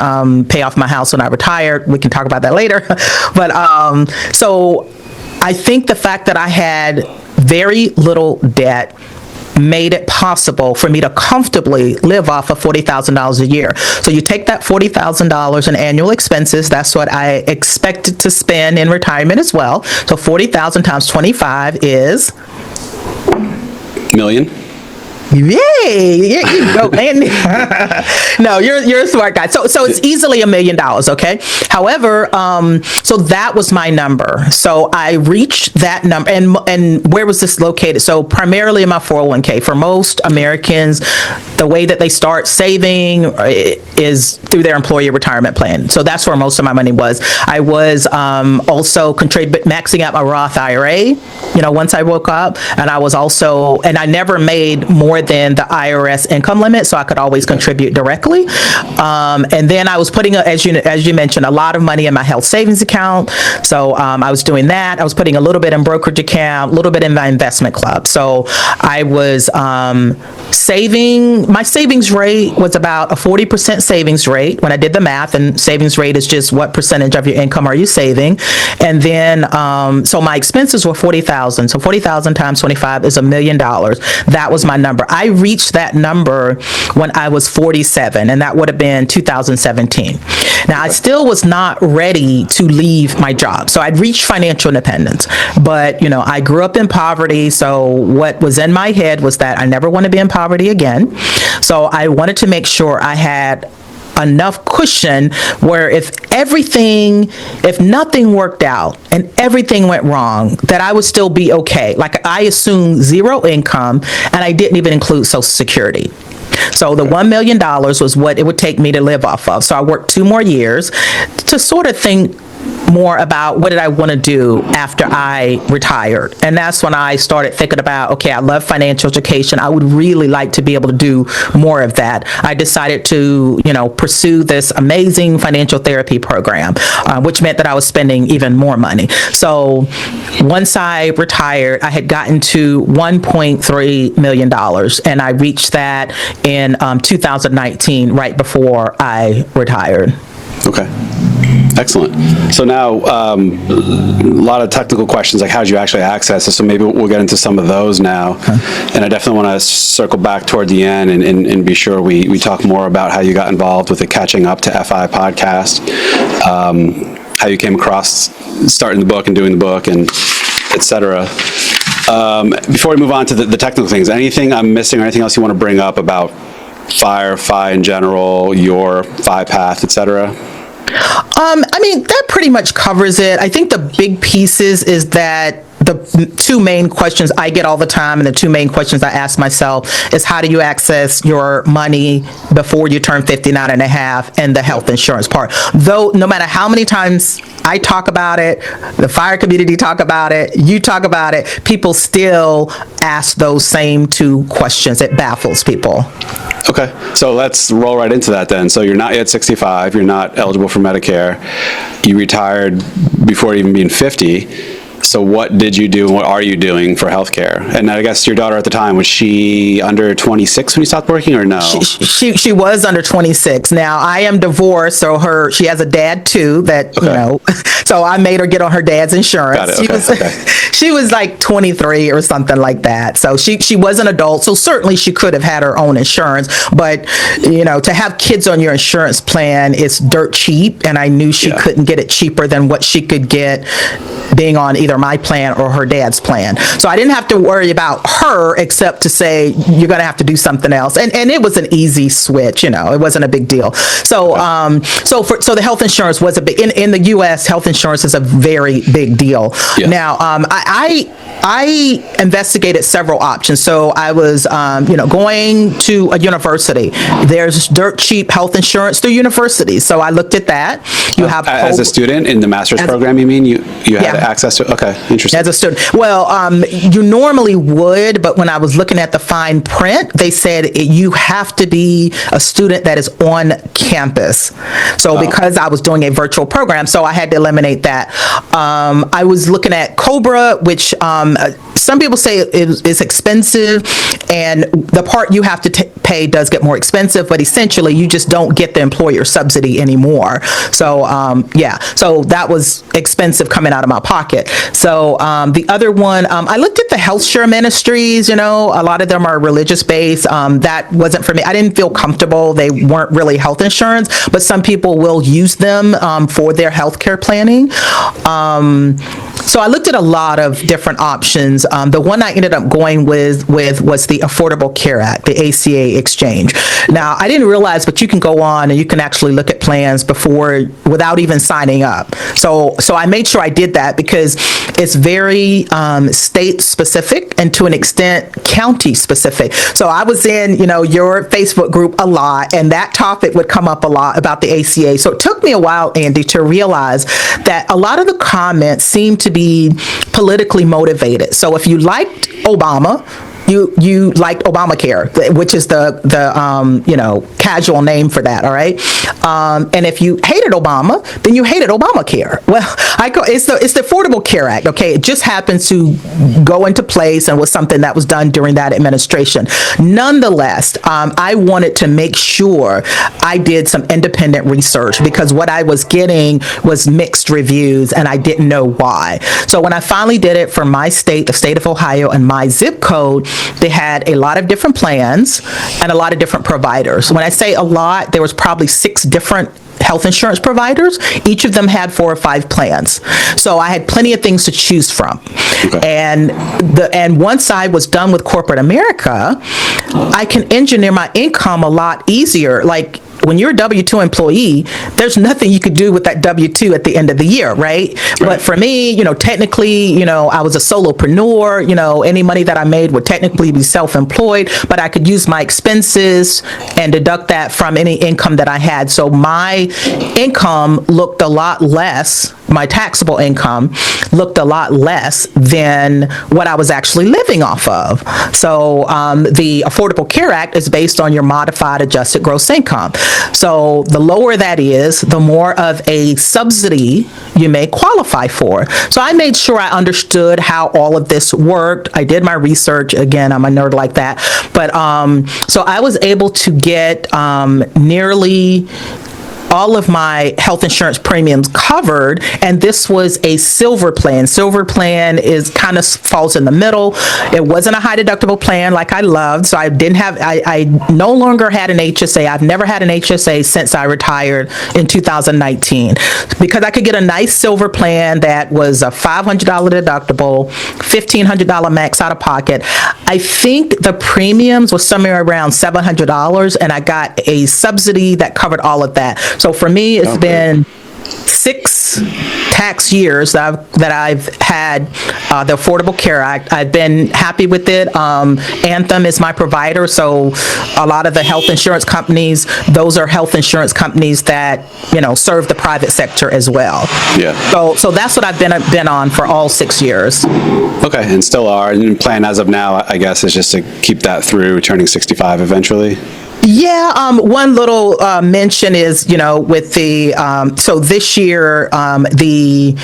pay off my house when I retired. We can talk about that later. But so I think the fact that I had very little debt made it possible for me to comfortably live off of $40,000 a year. So you take that $40,000 in annual expenses, that's what I expected to spend in retirement as well. So 40,000 times 25 is? Million. Yay! Yeah, you go, man. No, you're a smart guy. So it's easily $1 million. Okay. However, so that was my number. So I reached that number, and where was this located? So primarily in my 401k. For most Americans, the way that they start saving is through their employee retirement plan. So that's where most of my money was. I was also maxing out my Roth IRA. Once I woke up, and I was also, and I never made more than the IRS income limit, so I could always contribute directly. And then I was putting, as you mentioned, a lot of money in my health savings account. So I was doing that. I was putting a little bit in brokerage account, a little bit in my investment club. So I was saving. My savings rate was about a 40% savings rate when I did the math, and savings rate is just what percentage of your income are you saving. And then, so my expenses were $40,000. So 40,000 times 25 is $1 million. That was my number. I reached that number when I was 47, and that would have been 2017. Now, I still was not ready to leave my job. So I'd reached financial independence, but, I grew up in poverty. So what was in my head was that I never want to be in poverty again. So I wanted to make sure I had enough cushion where if nothing worked out and everything went wrong, that I would still be okay. Like, I assumed zero income, and I didn't even include Social Security. So the $1 million was what it would take me to live off of. So I worked 2 more years to sort of think more about what did I want to do after I retired. And that's when I started thinking about, okay, I love financial education. I would really like to be able to do more of that. I decided to, pursue this amazing financial therapy program, which meant that I was spending even more money. So once I retired, I had gotten to $1.3 million, and I reached that in 2019, right before I retired. Okay. Excellent. So now, a lot of technical questions, like how did you actually access it? So maybe we'll get into some of those now. Okay. And I definitely want to circle back toward the end and be sure we talk more about how you got involved with the Catching Up to F.I.R.E. podcast, how you came across starting the book and doing the book, and et cetera. Before we move on to the technical things, anything I'm missing or anything else you want to bring up about F.I.R.E. in general, your F.I.R.E. path, et cetera? That pretty much covers it. I think the big pieces is that the 2 main questions I get all the time, and the 2 main questions I ask myself, is how do you access your money before you turn 59 and a half, and the health insurance part. Though no matter how many times I talk about it, the F.I.R.E. community talk about it, you talk about it, people still ask those same 2 questions. It baffles people. Okay, so let's roll right into that then. So you're not yet 65, you're not eligible for Medicare, you retired before even being 50. So what did you do and what are you doing for healthcare? And I guess your daughter at the time, was she under 26 when you stopped working, or no? She was under 26. Now, I am divorced, so she has a dad too that, okay. So I made her get on her dad's insurance. Got it. She was like 23 or something like that. So she was an adult, so certainly she could have had her own insurance, but to have kids on your insurance plan is dirt cheap, and I knew she couldn't get it cheaper than what she could get being on either my plan or her dad's plan. So I didn't have to worry about her, except to say, you're going to have to do something else. And it was an easy switch, it wasn't a big deal. So, so the health insurance was a big, in the U.S., health insurance is a very big deal. Yeah. Now, I investigated several options. So I was, going to a university. There's dirt cheap health insurance through universities. So I looked at that. You have as a student in the master's program, you mean you had access to? Okay, interesting. As a student, well, you normally would, but when I was looking at the fine print, they said you have to be a student that is on campus. So because I was doing a virtual program, so I had to eliminate that. I was looking at COBRA, which some people say is expensive, and the part you have to pay does get more expensive, but essentially you just don't get the employer subsidy anymore. So so that was expensive coming out of my pocket. So the other one, I looked at the health share ministries. A lot of them are religious based. That wasn't for me. I didn't feel comfortable. They weren't really health insurance, but some people will use them for their healthcare planning. So I looked at a lot of different options. The one I ended up going with was the Affordable Care Act, the ACA exchange. Now, I didn't realize, but you can go on and you can actually look at plans without even signing up. So I made sure I did that because it's very state specific and to an extent county specific. So I was in, your Facebook group a lot, and that topic would come up a lot about the ACA. So it took me a while, Andy, to realize that a lot of the comments seem to be politically motivated. So if you liked Obama, you liked Obamacare, which is the casual name for that, all right? And if you hated Obama, then you hated Obamacare. Well, it's the Affordable Care Act, okay? It just happens to go into place and was something that was done during that administration. Nonetheless, I wanted to make sure I did some independent research because what I was getting was mixed reviews and I didn't know why. So when I finally did it for my state, the state of Ohio, and my zip code, they had a lot of different plans and a lot of different providers. When I say a lot, there was probably 6 different health insurance providers. Each of them had 4 or 5 plans. So I had plenty of things to choose from. Okay. And once I was done with corporate America, I can engineer my income a lot easier. Like, when you're a W-2 employee, there's nothing you could do with that W-2 at the end of the year, right? But for me, technically, I was a solopreneur, any money that I made would technically be self-employed, but I could use my expenses and deduct that from any income that I had. So my income looked a lot less, my taxable income looked a lot less than what I was actually living off of. So the Affordable Care Act is based on your modified adjusted gross income. So the lower that is, the more of a subsidy you may qualify for. So I made sure I understood how all of this worked. I did my research. Again, I'm a nerd like that. But so I was able to get nearly all of my health insurance premiums covered, and this was a silver plan. Silver plan is kind of falls in the middle. It wasn't a high deductible plan like I loved, so I no longer had an HSA. I've never had an HSA since I retired in 2019 because I could get a nice silver plan that was a $500 deductible, $1,500 max out of pocket. I think the premiums was somewhere around $700, and I got a subsidy that covered all of that. So for me, it's been 6 tax years that I've had the Affordable Care Act. I've been happy with it. Anthem is my provider, so a lot of the health insurance companies, those are health insurance companies that serve the private sector as well. Yeah. So that's what I've been on for all 6 years. Okay, and still are. And plan as of now, I guess, is just to keep that through turning 65 eventually. Yeah, one little mention is, with the, so this year, the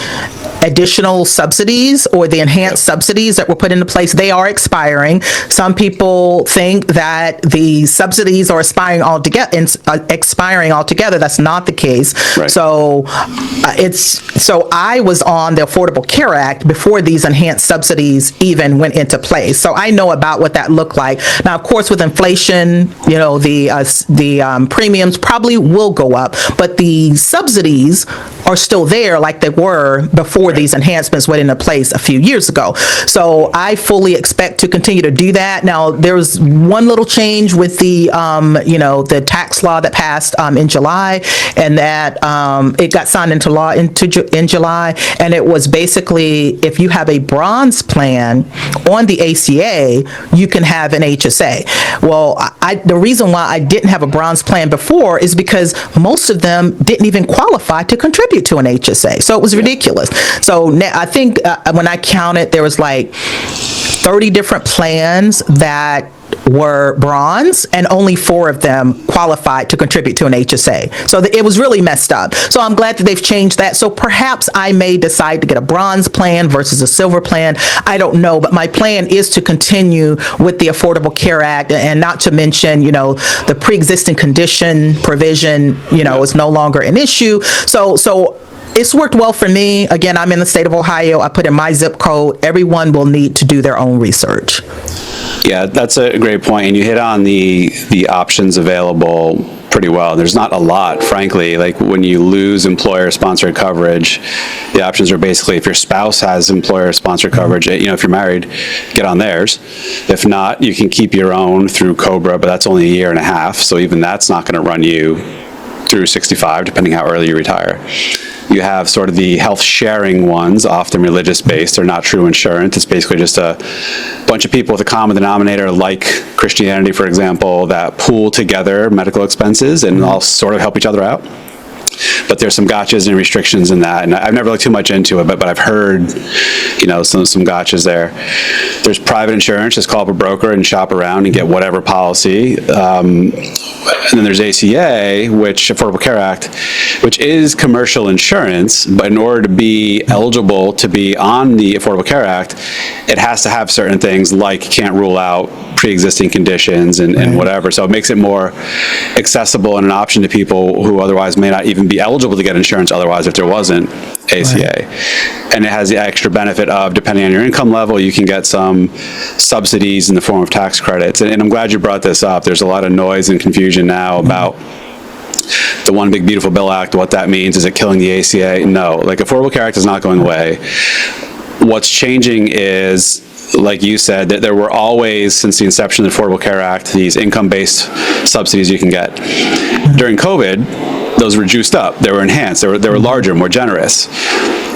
additional subsidies or the enhanced subsidies that were put into place, they are expiring. Some people think that the subsidies are expiring altogether. That's not the case. Right. So I was on the Affordable Care Act before these enhanced subsidies even went into place. So I know about what that looked like. Now, of course, with inflation, the premiums probably will go up, but the subsidies are still there like they were before these enhancements went into place a few years ago. So I fully expect to continue to do that. Now, there's one little change with the, the tax law that passed in July, and that it got signed into law in July, and it was basically if you have a bronze plan on the ACA, you can have an HSA. Well, the reason why I didn't have a bronze plan before is because most of them didn't even qualify to contribute to an HSA. So it was ridiculous. So I think when I counted, there was like 30 different plans that were bronze, and only 4 of them qualified to contribute to an HSA. So it was really messed up. So I'm glad that they've changed that. So perhaps I may decide to get a bronze plan versus a silver plan. I don't know, but my plan is to continue with the Affordable Care Act, and not to mention, the pre-existing condition provision, is no longer an issue. So it's worked well for me. Again, I'm in the state of Ohio. I put in my zip code. Everyone will need to do their own research. Yeah, that's a great point. And you hit on the options available pretty well. There's not a lot, frankly. Like when you lose employer-sponsored coverage, the options are basically if your spouse has employer-sponsored coverage, if you're married, get on theirs. If not, you can keep your own through COBRA, but that's only a year and a half, so even that's not going to run you through 65, depending how early you retire. You have sort of the health sharing ones, often religious-based. They're not true insurance. It's basically just a bunch of people with a common denominator, like Christianity, for example, that pool together medical expenses and all sort of help each other out. But there's some gotchas and restrictions in that, and I've never looked too much into it, but I've heard, some gotchas there. There's private insurance. Just call up a broker and shop around and get whatever policy. And then there's ACA, which Affordable Care Act, which is commercial insurance, but in order to be eligible to be on the Affordable Care Act, it has to have certain things like can't rule out pre-existing conditions and whatever. So it makes it more accessible and an option to people who otherwise may not even be eligible to get insurance otherwise if there wasn't ACA. And it has the extra benefit of, depending on your income level, you can get some subsidies in the form of tax credits. And I'm glad you brought this up. There's a lot of noise and confusion now about the One Big Beautiful Bill Act, what that means. Is it killing the ACA? No, Affordable Care Act is not going away. What's changing is, like you said, that there were always, since the inception of the Affordable Care Act, these income-based subsidies you can get. During COVID, those were juiced up. They were enhanced. They were larger, more generous.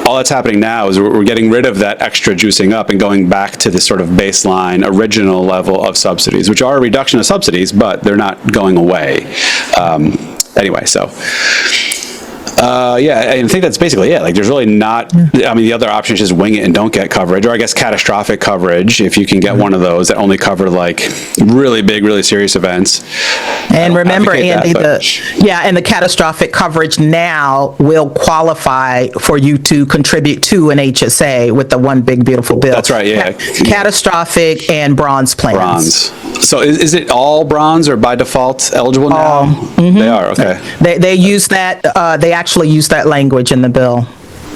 All that's happening now is we're getting rid of that extra juicing up and going back to the sort of baseline, original level of subsidies, which are a reduction of subsidies, but they're not going away. Anyway, so... I think that's basically it. There's really not, the other option is just wing it and don't get coverage, or I guess catastrophic coverage, if you can get one of those that only cover really big, really serious events. And remember, Andy, the catastrophic coverage now will qualify for you to contribute to an HSA with the One Big Beautiful Bill. That's right, yeah. Catastrophic and bronze plans. Bronze. So is it all bronze or by default eligible now? They are, okay. They use that, they actually use that language in the bill.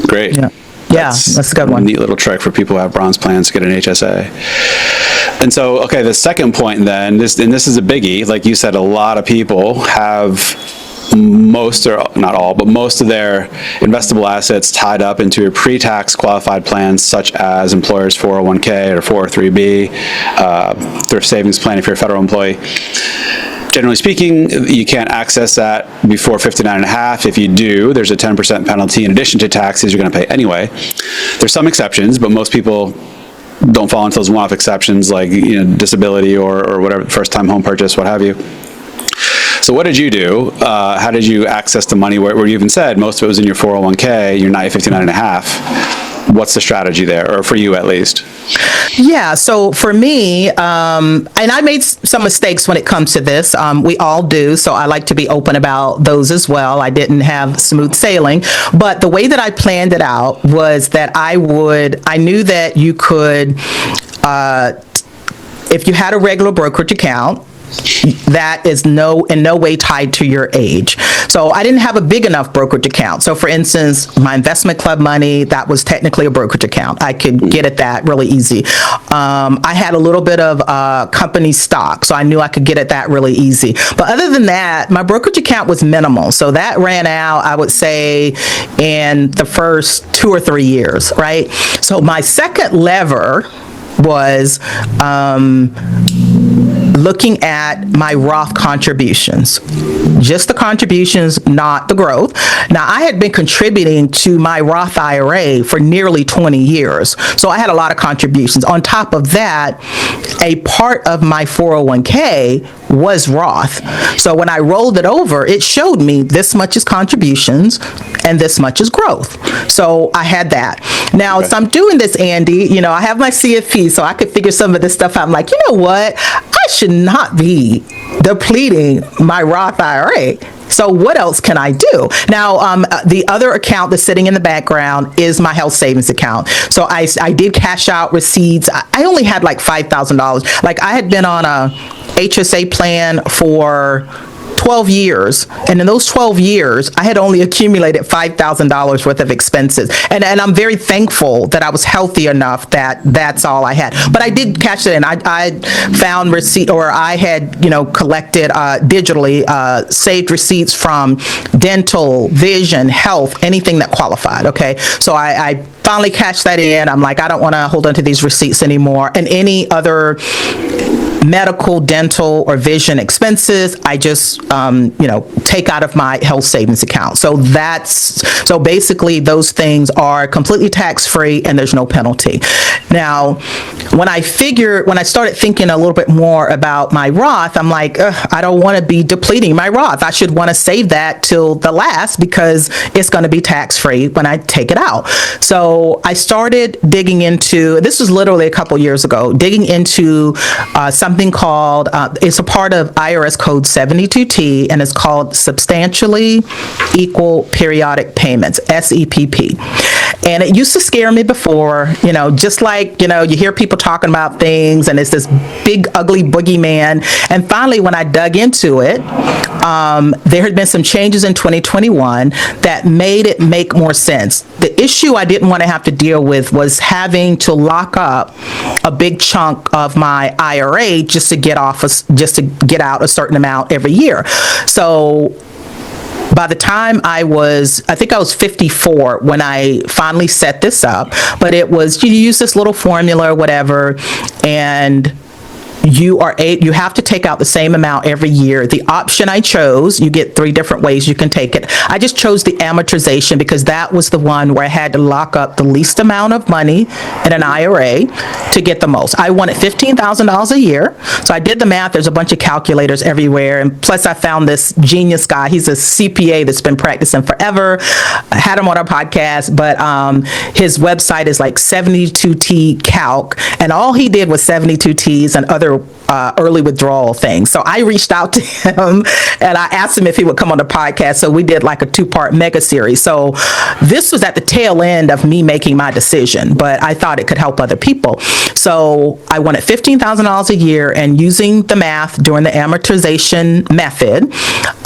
Great. Yeah, that's a good one. Neat little trick for people who have bronze plans to get an HSA. And so, okay, the second point then, this is a biggie. Like you said, a lot of people have most, or not all, but most of their investable assets tied up into a pre-tax qualified plan, such as employer's 401k or 403b, thrift savings plan if you're a federal employee. Generally speaking, you can't access that before 59 and a half. If you do, there's a 10% penalty in addition to taxes you're going to pay anyway. There's some exceptions, but most people don't fall into those one-off exceptions like disability or whatever, first-time home purchase, what have you. So what did you do? How did you access the money where you even said most of it was in your 401k, you're not at 59 and a half? What's the strategy there, or for you at least? Yeah, so for me, and I made some mistakes when it comes to this. We all do, so I like to be open about those as well. I didn't have smooth sailing, but the way that I planned it out was that I knew that you could, if you had a regular brokerage account, that is in no way tied to your age. So I didn't have a big enough brokerage account. So for instance, my investment club money, that was technically a brokerage account. I could get at that really easy. I had a little bit of company stock, so I knew I could get at that really easy. But other than that, my brokerage account was minimal. So that ran out, I would say, in the first 2 or 3 years, right? So my second lever was looking at my Roth contributions, just the contributions, not the growth. Now, I had been contributing to my Roth IRA for nearly 20 years, so I had a lot of contributions. On top of that, a part of my 401k was Roth. So when I rolled it over, it showed me this much is contributions and this much is growth. So I had that. Now, so I'm doing this, Andy, I have my CFP, so I could figure some of this stuff out. I'm like, you know what? I should not be depleting my Roth IRA. So what else can I do? Now, the other account that's sitting in the background is my health savings account. So I did cash out receipts. I only had like $5,000. Like I had been on a HSA plan for 12 years. And in those 12 years, I had only accumulated $5,000 worth of expenses. And I'm very thankful that I was healthy enough that that's all I had. But I did catch it in. I found receipt, or I had, collected digitally, saved receipts from dental, vision, health, anything that qualified. Okay. So I finally cashed that in. I'm like, I don't want to hold on to these receipts anymore. And any other medical, dental, or vision expenses, I just, take out of my health savings account. So basically those things are completely tax-free and there's no penalty. Now, when I started thinking a little bit more about my Roth, I'm like, I don't want to be depleting my Roth. I should want to save that till the last because it's going to be tax-free when I take it out. So I started digging into, this was literally a couple years ago, digging into something called, it's a part of IRS code 72T, and it's called substantially equal periodic payments, SEPP. And it used to scare me before, just like, you hear people talking about things and it's this big, ugly boogeyman. And finally, when I dug into it, there had been some changes in 2021 that made it make more sense. The issue I didn't want to have to deal with was having to lock up a big chunk of my IRA just to get out a certain amount every year. So by the time I think I was 54 when I finally set this up, but it was, you use this little formula or whatever, and you have to take out the same amount every year. The option I chose, you get 3 different ways you can take it. I just chose the amortization because that was the one where I had to lock up the least amount of money in an IRA to get the most. I wanted $15,000 a year. So I did the math. There's a bunch of calculators everywhere. And plus I found this genius guy. He's a CPA that's been practicing forever. I had him on our podcast, but his website is like 72T Calc. And all he did was 72Ts and other early withdrawal things. So I reached out to him and I asked him if he would come on the podcast. So we did like a 2-part mega series. So this was at the tail end of me making my decision, but I thought it could help other people. So I wanted $15,000 a year, and using the math during the amortization method,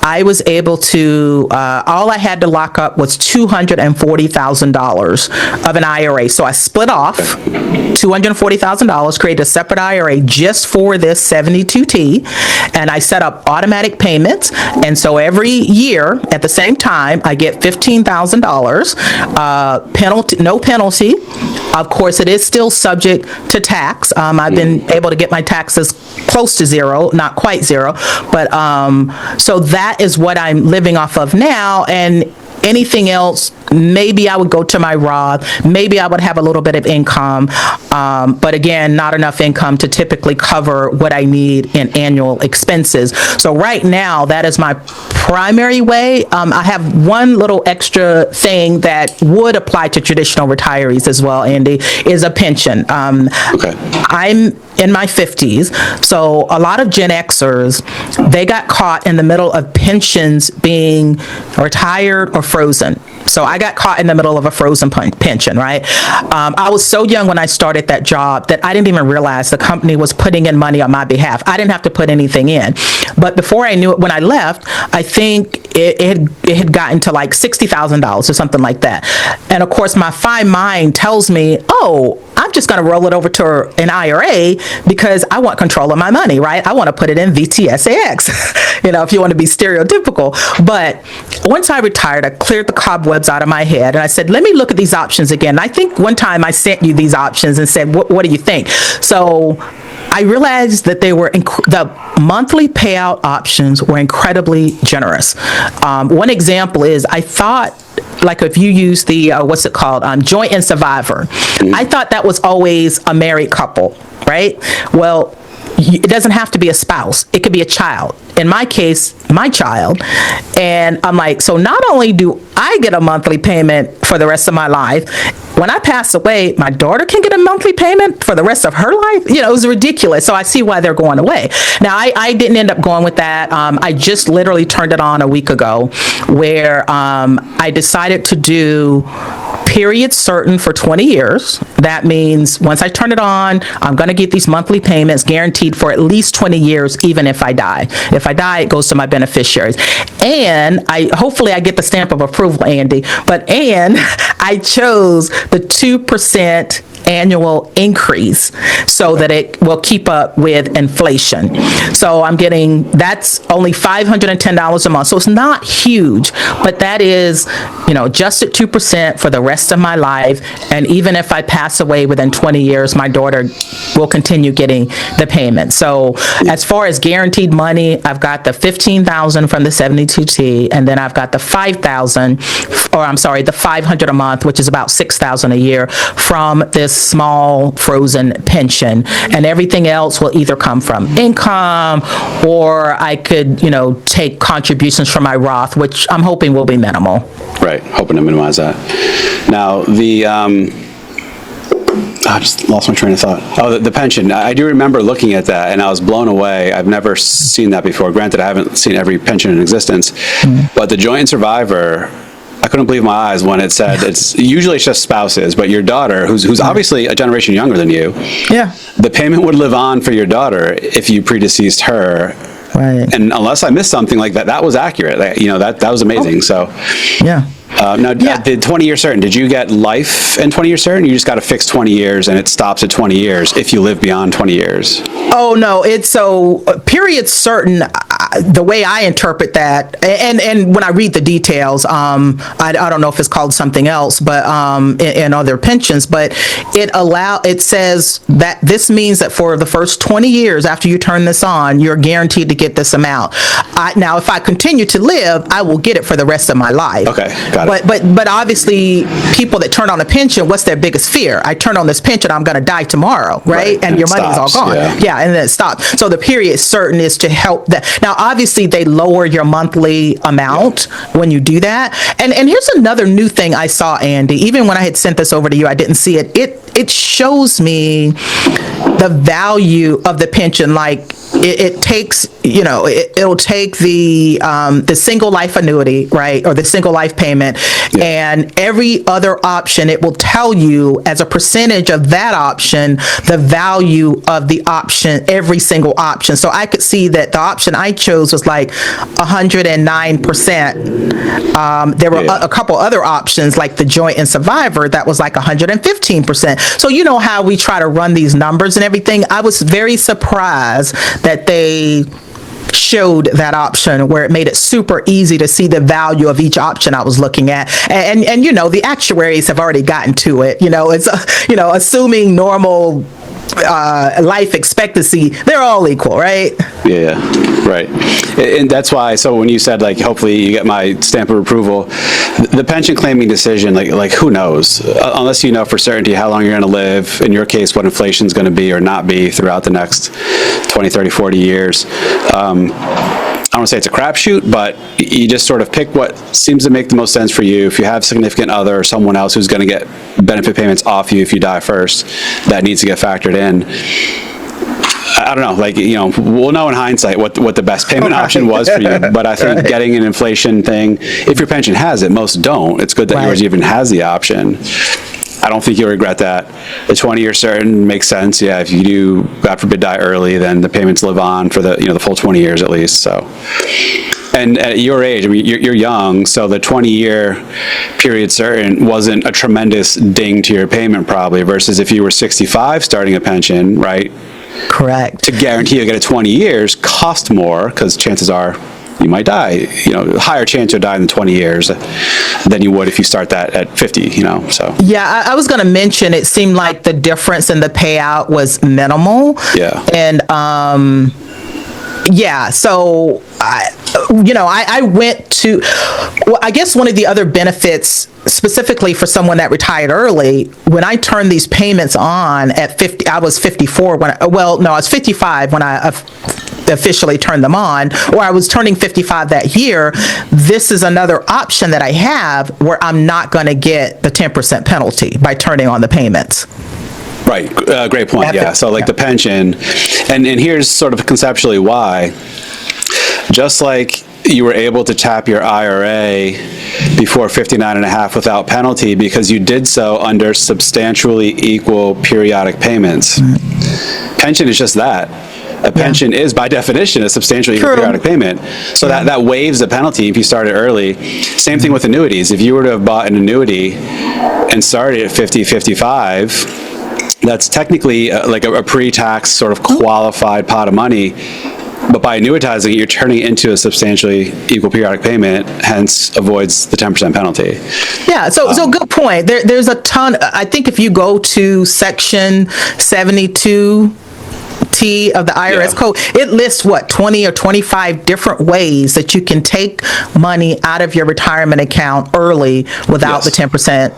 I was able to, all I had to lock up was $240,000 of an IRA. So I split off $240,000, created a separate IRA just for this 72T, and I set up automatic payments. And so every year at the same time, I get $15,000, penalty, no penalty. Of course, it is still subject to tax. I've been able to get my taxes close to zero, not quite zero, but so that is what I'm living off of now. And anything else, maybe I would go to my Roth, maybe I would have a little bit of income, but again, not enough income to typically cover what I need in annual expenses. So right now, that is my primary way. I have one little extra thing that would apply to traditional retirees as well, Andy, is a pension. Okay. I'm in my 50s, so a lot of Gen Xers, they got caught in the middle of pensions being retired or frozen. So I got caught in the middle of a frozen pension, right? I was so young when I started that job that I didn't even realize the company was putting in money on my behalf. I didn't have to put anything in. But before I knew it, when I left, I think it had gotten to like $60,000 or something like that. And of course, my fine mind tells me, oh, I'm just going to roll it over to an IRA because I want control of my money, right? I want to put it in VTSAX, if you want to be stereotypical. But once I retired, I cleared the cobwebs out of my head and I said, let me look at these options again. I think one time I sent you these options and said, what do you think? So I realized that they were the monthly payout options were incredibly generous. One example is I thought, like if you use the, joint and survivor, I thought that was always a married couple, right? Well, it doesn't have to be a spouse. It could be a child. In my case, my child. And I'm like, so not only do I get a monthly payment for the rest of my life, when I pass away, my daughter can get a monthly payment for the rest of her life. It was ridiculous. So I see why they're going away. Now, I didn't end up going with that. I just literally turned it on a week ago where I decided to do period certain for 20 years. That means once I turn it on, I'm going to get these monthly payments guaranteed for at least 20 years, even if I die. If I die, it goes to my beneficiaries. And hopefully I get the stamp of approval, Andy, and I chose the 2% annual increase so that it will keep up with inflation. So I'm getting, that's only $510 a month. So it's not huge, but that is, just at 2% for the rest of my life. And even if I pass away within 20 years, my daughter will continue getting the payment. So as far as guaranteed money, I've got the $15,000 from the 72T, and then I've got the the $500 a month, which is about $6,000 a year from this small frozen pension, and everything else will either come from income or I could, take contributions from my Roth, which I'm hoping will be minimal. Right, hoping to minimize that. Now, I just lost my train of thought. Oh, the pension. I do remember looking at that, and I was blown away. I've never seen that before. Granted, I haven't seen every pension in existence, but the joint and survivor, I couldn't believe my eyes when it said usually it's just spouses, but your daughter, who's obviously a generation younger than you, the payment would live on for your daughter if you predeceased her. Right. And unless I missed something like that, that was accurate. That was amazing. So, now, the 20-year certain, did you get life and 20-year certain? You just got a fixed 20 years and it stops at 20 years if you live beyond 20 years? Oh, no. It's period certain, the way I interpret that, and when I read the details, I don't know if it's called something else, but in other pensions, but it says that this means that for the first 20 years after you turn this on, you're guaranteed to get this amount. Now, if I continue to live, I will get it for the rest of my life. Okay, got it. But obviously, people that turn on a pension, what's their biggest fear? I turn on this pension, I'm going to die tomorrow, right? And your money's all gone. Yeah, and then it stops. So the period certain is to help that. Now, obviously, they lower your monthly amount when you do that. And here's another new thing I saw, Andy. Even when I had sent this over to you, I didn't see it. It shows me the value of the pension. Like it takes, it'll take the single life annuity, right, or the single life payment, and every other option. It will tell you as a percentage of that option the value of the option, every single option. So I could see that the option I chose was like 109%. There were a couple other options like the joint and survivor that was like 115%. So you know how we try to run these numbers and everything. I was very surprised that they showed that option where it made it super easy to see the value of each option I was looking at. And the actuaries have already gotten to it. It's assuming normal life expectancy, they're all equal, right? Yeah, right. And that's why, so when you said, like, hopefully you get my stamp of approval, the pension claiming decision, like who knows? Unless you know for certainty how long you're going to live, in your case, what inflation's going to be or not be throughout the next 20, 30, 40 years. I don't want to say it's a crapshoot, but you just sort of pick what seems to make the most sense for you. If you have a significant other or someone else who's going to get benefit payments off you if you die first, that needs to get factored in. I don't know, we'll know in hindsight what the best payment option was for you, but I think getting an inflation thing, if your pension has it, most don't. It's good that yours even has the option. I don't think you'll regret that. The 20-year certain makes sense. Yeah, if you do, God forbid, die early, then the payments live on for the full 20 years at least. So, and at your age, I mean, you're young, so the 20-year period certain wasn't a tremendous ding to your payment probably, versus if you were 65 starting a pension, right? Correct. To guarantee you'll get it 20 years cost more because chances are you might die, higher chance you'll die in 20 years than you would if you start that at 50, so. Yeah, I was going to mention, it seemed like the difference in the payout was minimal. Yeah. And, so I went to, I guess one of the other benefits specifically for someone that retired early, when I turned these payments on at 50, I was 54 I was 55 when I officially turned them on, or I was turning 55 that year. This is another option that I have where I'm not going to get the 10% penalty by turning on the payments. Right. Great point. Yeah. So the pension, and here's sort of conceptually why. Just like you were able to tap your IRA before 59 and a half without penalty because you did so under substantially equal periodic payments. Pension is just that. A pension is, by definition, a substantially equal periodic payment. So that waives the penalty if you started early. Same thing with annuities. If you were to have bought an annuity and started at 50, 55, that's technically like a pre-tax sort of qualified pot of money. But by annuitizing it, you're turning it into a substantially equal periodic payment, hence avoids the 10% penalty. Yeah, so good point. There's a ton. I think if you go to section 72, T of the IRS code, it lists 20 or 25 different ways that you can take money out of your retirement account early without the 10%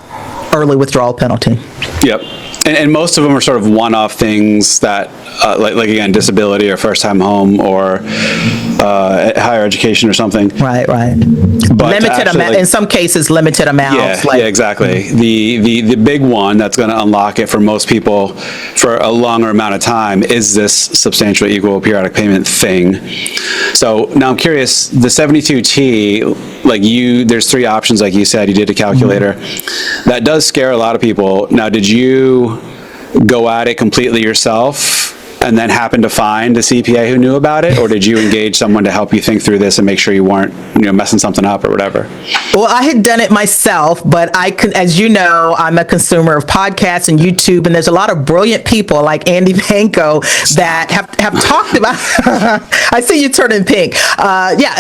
early withdrawal penalty. Yep. And most of them are sort of one-off things that, like again, disability or first-time home or higher education or something. Right. But limited amount, in some cases, limited amounts. Yeah, exactly. The big one that's going to unlock it for most people for a longer amount of time is this substantially equal periodic payment thing. So now I'm curious, the 72T, there's three options, like you said, you did a calculator. That does scare a lot of people. Now, did you go at it completely yourself and then happen to find a CPA who knew about it, or did you engage someone to help you think through this and make sure you weren't, messing something up or whatever? Well, I had done it myself, but as you know, I'm a consumer of podcasts and YouTube, and there's a lot of brilliant people like Andy Vanko that have talked about. I see you turning pink.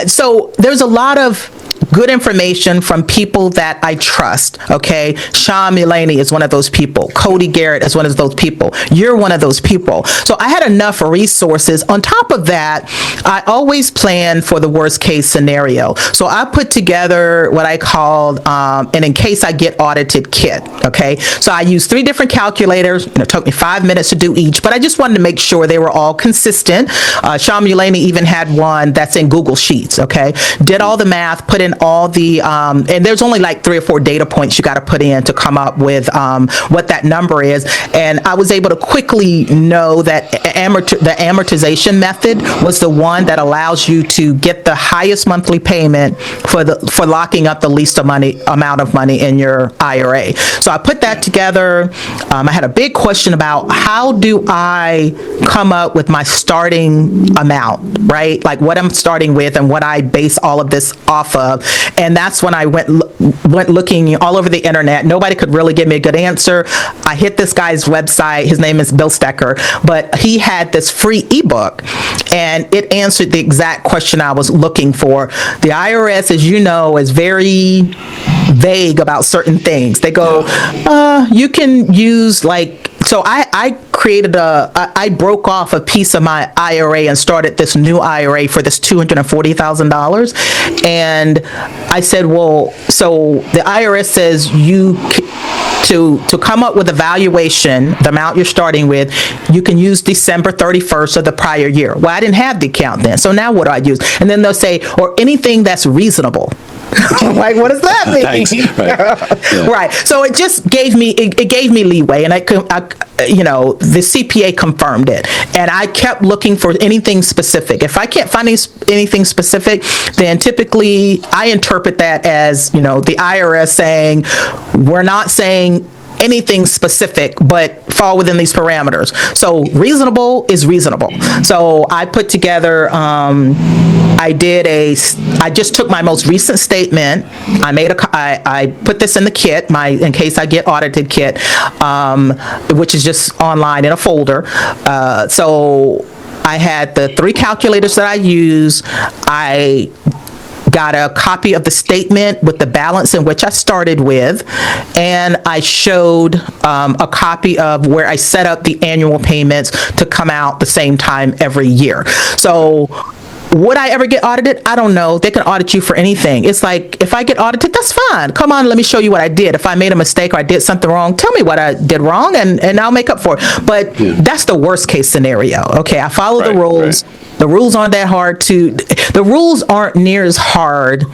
So there's a lot of good information from people that I trust, okay? Sean Mulaney is one of those people. Cody Garrett is one of those people. You're one of those people. So I had enough resources. On top of that, I always plan for the worst case scenario. So I put together what I called an in case I get audited kit, okay? So I used 3 different calculators. It took me 5 minutes to do each, but I just wanted to make sure they were all consistent. Sean Mulaney even had one that's in Google Sheets, okay? Did all the math, put in all the, and there's only like 3 or 4 data points you got to put in to come up with what that number is. And I was able to quickly know that the amortization method was the one that allows you to get the highest monthly payment for locking up the least amount of money in your IRA. So I put that together. I had a big question about how do I come up with my starting amount, right? Like what I'm starting with and what I base all of this off of. And that's when I went looking all over the internet. Nobody could really give me a good answer. I hit this guy's website. His name is Bill Stecker, but he had this free ebook and it answered the exact question I was looking for. The IRS, as you know, is very vague about certain things. They go, you can use so I created I broke off a piece of my IRA and started this new IRA for this $240,000. And I said, well, so the IRS says to come up with a valuation, the amount you're starting with, you can use December 31st of the prior year. Well, I didn't have the account then. So now what do I use? And then they'll say, or anything that's reasonable. Like, what does that mean? Thanks. Right. Right. So it just gave me leeway, and the CPA confirmed it, and I kept looking for anything specific. If I can't find anything specific, then typically I interpret that as the IRS saying we're not saying anything specific, but fall within these parameters. So reasonable is reasonable. So I put together, I just took my most recent statement. I put this in the kit, in case I get audited kit, which is just online in a folder. So I had the 3 calculators that I use. I got a copy of the statement with the balance in which I started with, and I showed a copy of where I set up the annual payments to come out the same time every year. So would I ever get audited? I don't know. They can audit you for anything. It's like, if I get audited, that's fine. Come on, let me show you what I did. If I made a mistake or I did something wrong, tell me what I did wrong, and I'll make up for it. But that's the worst case scenario. Okay, I follow the rules. Right. The rules aren't that hard the rules aren't near as hard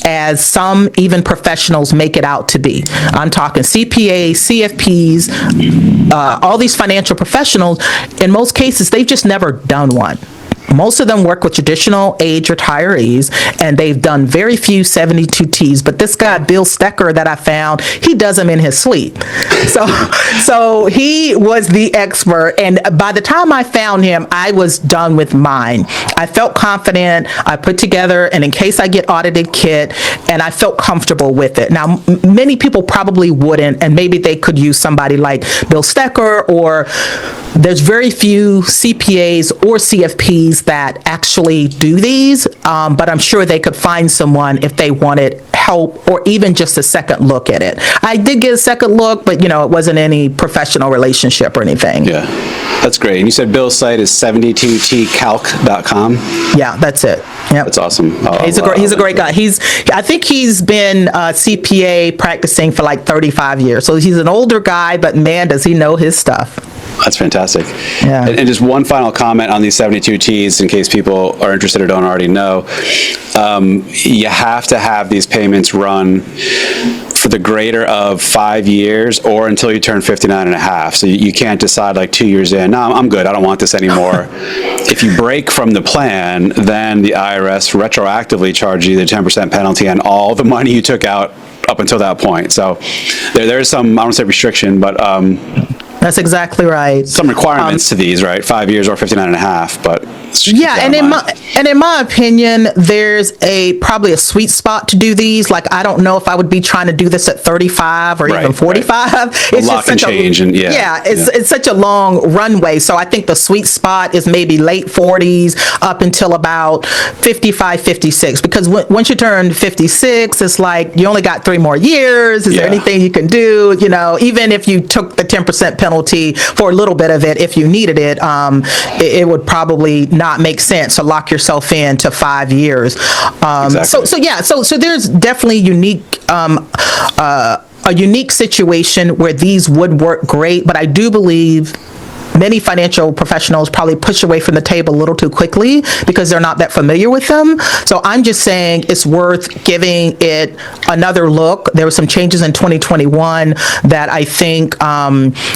as some even professionals make it out to be. I'm talking CPAs, CFPs, all these financial professionals. In most cases, they've just never done one. most of them work with traditional age retirees, and they've done very few 72Ts. But this guy, Bill Stecker, that I found, he does them in his sleep. So he was the expert. And by the time I found him, I was done with mine. I felt confident. I put together an in case I get audited kit, and I felt comfortable with it. Now, many people probably wouldn't, and maybe they could use somebody like Bill Stecker, or there's very few CPAs or CFPs that actually do these, but I'm sure they could find someone if they wanted help or even just a second look at it. I did get a second look, but it wasn't any professional relationship or anything. Yeah, that's great. And you said Bill's site is 72tcalc.com? Yeah, that's it. Yep. That's awesome. He's a great guy. I think he's been CPA practicing for like 35 years. So he's an older guy, but man, does he know his stuff. That's fantastic. Yeah. And just one final comment on these 72Ts, in case people are interested or don't already know. You have to have these payments run for the greater of 5 years or until you turn 59 and a half. So you can't decide like 2 years in, no, I'm good, I don't want this anymore. If you break from the plan, then the IRS retroactively charges you the 10% penalty on all the money you took out up until that point. So there's some, I don't want to say restriction, but that's exactly right. some requirements to these, right? 5 years or 59 and a half, but yeah, and in my opinion, there's probably a sweet spot to do these. Like, I don't know if I would be trying to do this at 35 or even 45. Right. It's just such it's such a long runway. So I think the sweet spot is maybe late 40s up until about 55, 56. Because once you turn 56, it's like you only got 3 more years. Is there anything you can do? Even if you took the 10% penalty for a little bit of it, if you needed it, it would probably not make sense to lock yourself in to 5 years. Exactly. So there's definitely a unique situation where these would work great, but I do believe many financial professionals probably push away from the table a little too quickly because they're not that familiar with them. So I'm just saying it's worth giving it another look. There were some changes in 2021 that I think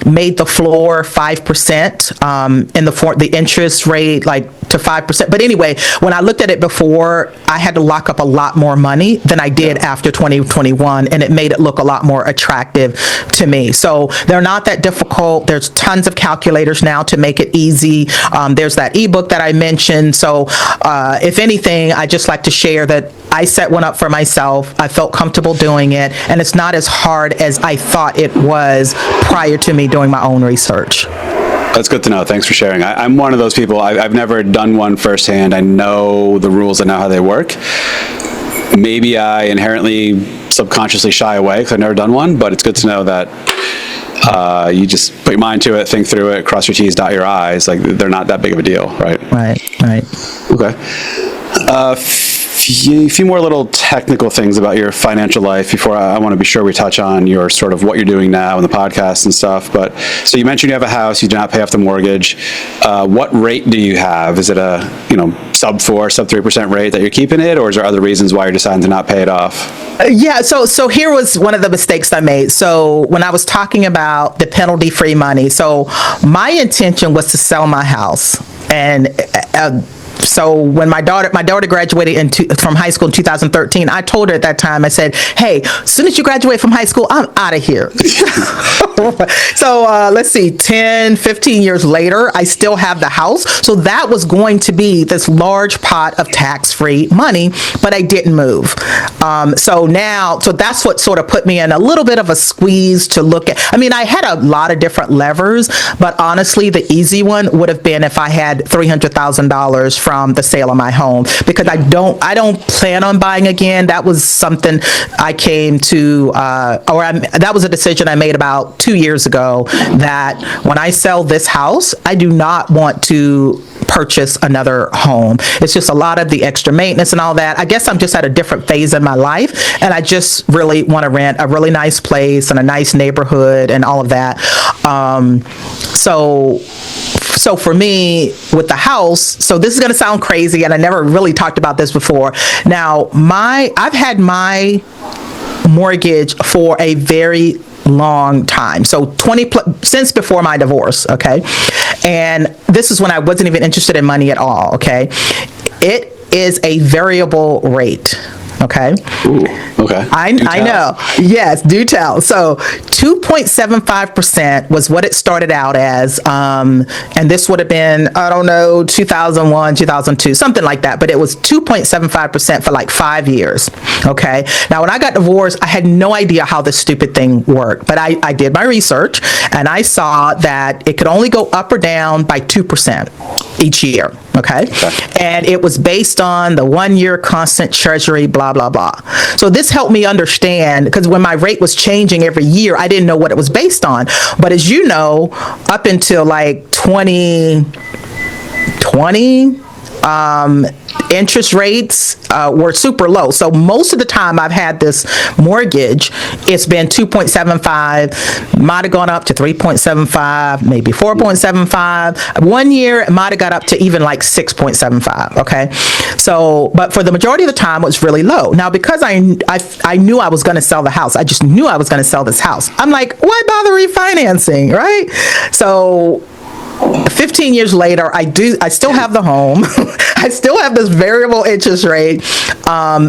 made the floor 5% in the interest rate like to 5%. But anyway, when I looked at it before, I had to lock up a lot more money than I did after 2021, and it made it look a lot more attractive to me. So they're not that difficult. There's tons of calculators now to make it easy. There's that ebook that I mentioned. So if anything, I just like to share that I set one up for myself. I felt comfortable doing it, and it's not as hard as I thought it was prior to me doing my own research. That's good to know. Thanks for sharing. I'm one of those people. I've never done one firsthand. I know the rules. I know how they work. Maybe I inherently subconsciously shy away because I've never done one, but it's good to know that you just put your mind to it, think through it, cross your T's, dot your I's. Like, they're not that big of a deal, right? Right. Okay. A few more little technical things about your financial life before I want to be sure we touch on your sort of what you're doing now in the podcast and stuff. But so you mentioned you have a house, you do not pay off the mortgage. What rate do you have? Is it a sub 4, sub 3% rate that you're keeping it, or is there other reasons why you're deciding to not pay it off? So here was one of the mistakes I made. So when I was talking about the penalty-free money, so my intention was to sell my house, and so when my daughter graduated from high school in 2013, I told her at that time, I said, hey, as soon as you graduate from high school, I'm out of here. So let's see, 10, 15 years later, I still have the house. So that was going to be this large pot of tax-free money, but I didn't move. So that's what sort of put me in a little bit of a squeeze to look at. I mean, I had a lot of different levers, but honestly, the easy one would have been if I had $300,000 from the sale of my home, because I don't plan on buying again. That was something I came to, that was a decision I made about 2 years ago, that when I sell this house, I do not want to purchase another home. It's just a lot of the extra maintenance and all that. I guess I'm just at a different phase in my life, and I just really want to rent a really nice place and a nice neighborhood and all of that. So for me, with the house, so this is going to sound crazy, and I never really talked about this before. Now, I've had my mortgage for a very long time, so since before my divorce, okay? And this is when I wasn't even interested in money at all, okay? It is a variable rate. Okay. Ooh, okay. I know. Yes, do tell. So 2.75% was what it started out as. And this would have been, I don't know, 2001, 2002, something like that. But it was 2.75% for like 5 years. Okay. Now, when I got divorced, I had no idea how this stupid thing worked. But I did my research and I saw that it could only go up or down by 2% each year. Okay. And it was based on the 1 year constant treasury, blah, blah, blah. So this helped me understand, because when my rate was changing every year, I didn't know what it was based on. But as you know, up until like 2020, interest rates were super low. So most of the time I've had this mortgage, it's been 2.75, might have gone up to 3.75, maybe 4.75. 1 year, it might have got up to even like 6.75. Okay. So, but for the majority of the time, it was really low. Now, because I knew I was going to sell the house, I just knew I was going to sell this house. I'm like, why bother refinancing? Right. So 15 years later, I still have the home. I still have this variable interest rate.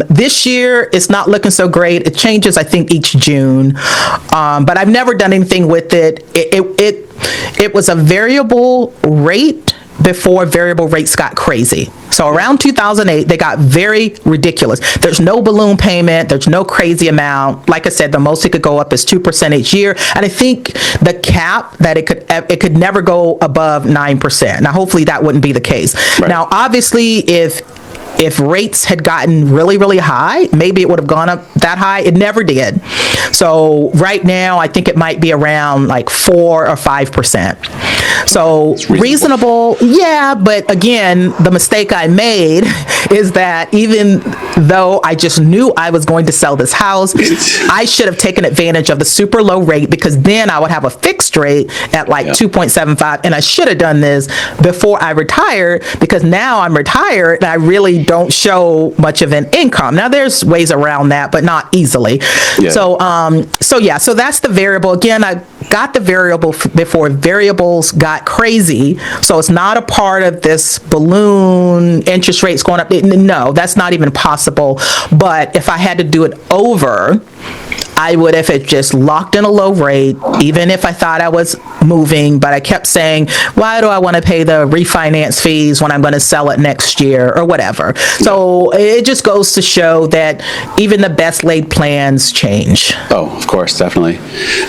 This year, it's not looking so great. It changes, I think, each June. But I've never done anything with it. It was a variable rate before variable rates got crazy. So around 2008, they got very ridiculous. There's no balloon payment. There's no crazy amount. Like I said, the most it could go up is 2% each year. And I think the cap that it could never go above 9%. Now, hopefully that wouldn't be the case. Right. Now, obviously, if rates had gotten really, really high, maybe it would have gone up that high. It never did. So right now, I think it might be around like 4 or 5%. So reasonable, yeah. But again, the mistake I made is that even though I just knew I was going to sell this house, I should have taken advantage of the super low rate, because then I would have a fixed rate at like 2.75. And I should have done this before I retired, because now I'm retired and I really don't show much of an income. Now there's ways around that, but not easily. Yeah. So that's the variable. Again, I got the variable before variables got crazy. So it's not a part of this balloon interest rates going up. No, that's not even possible. But if I had to do it over, I would have just locked in a low rate, even if I thought I was moving, but I kept saying, why do I want to pay the refinance fees when I'm going to sell it next year or whatever? So it just goes to show that even the best laid plans change. Oh, of course, definitely.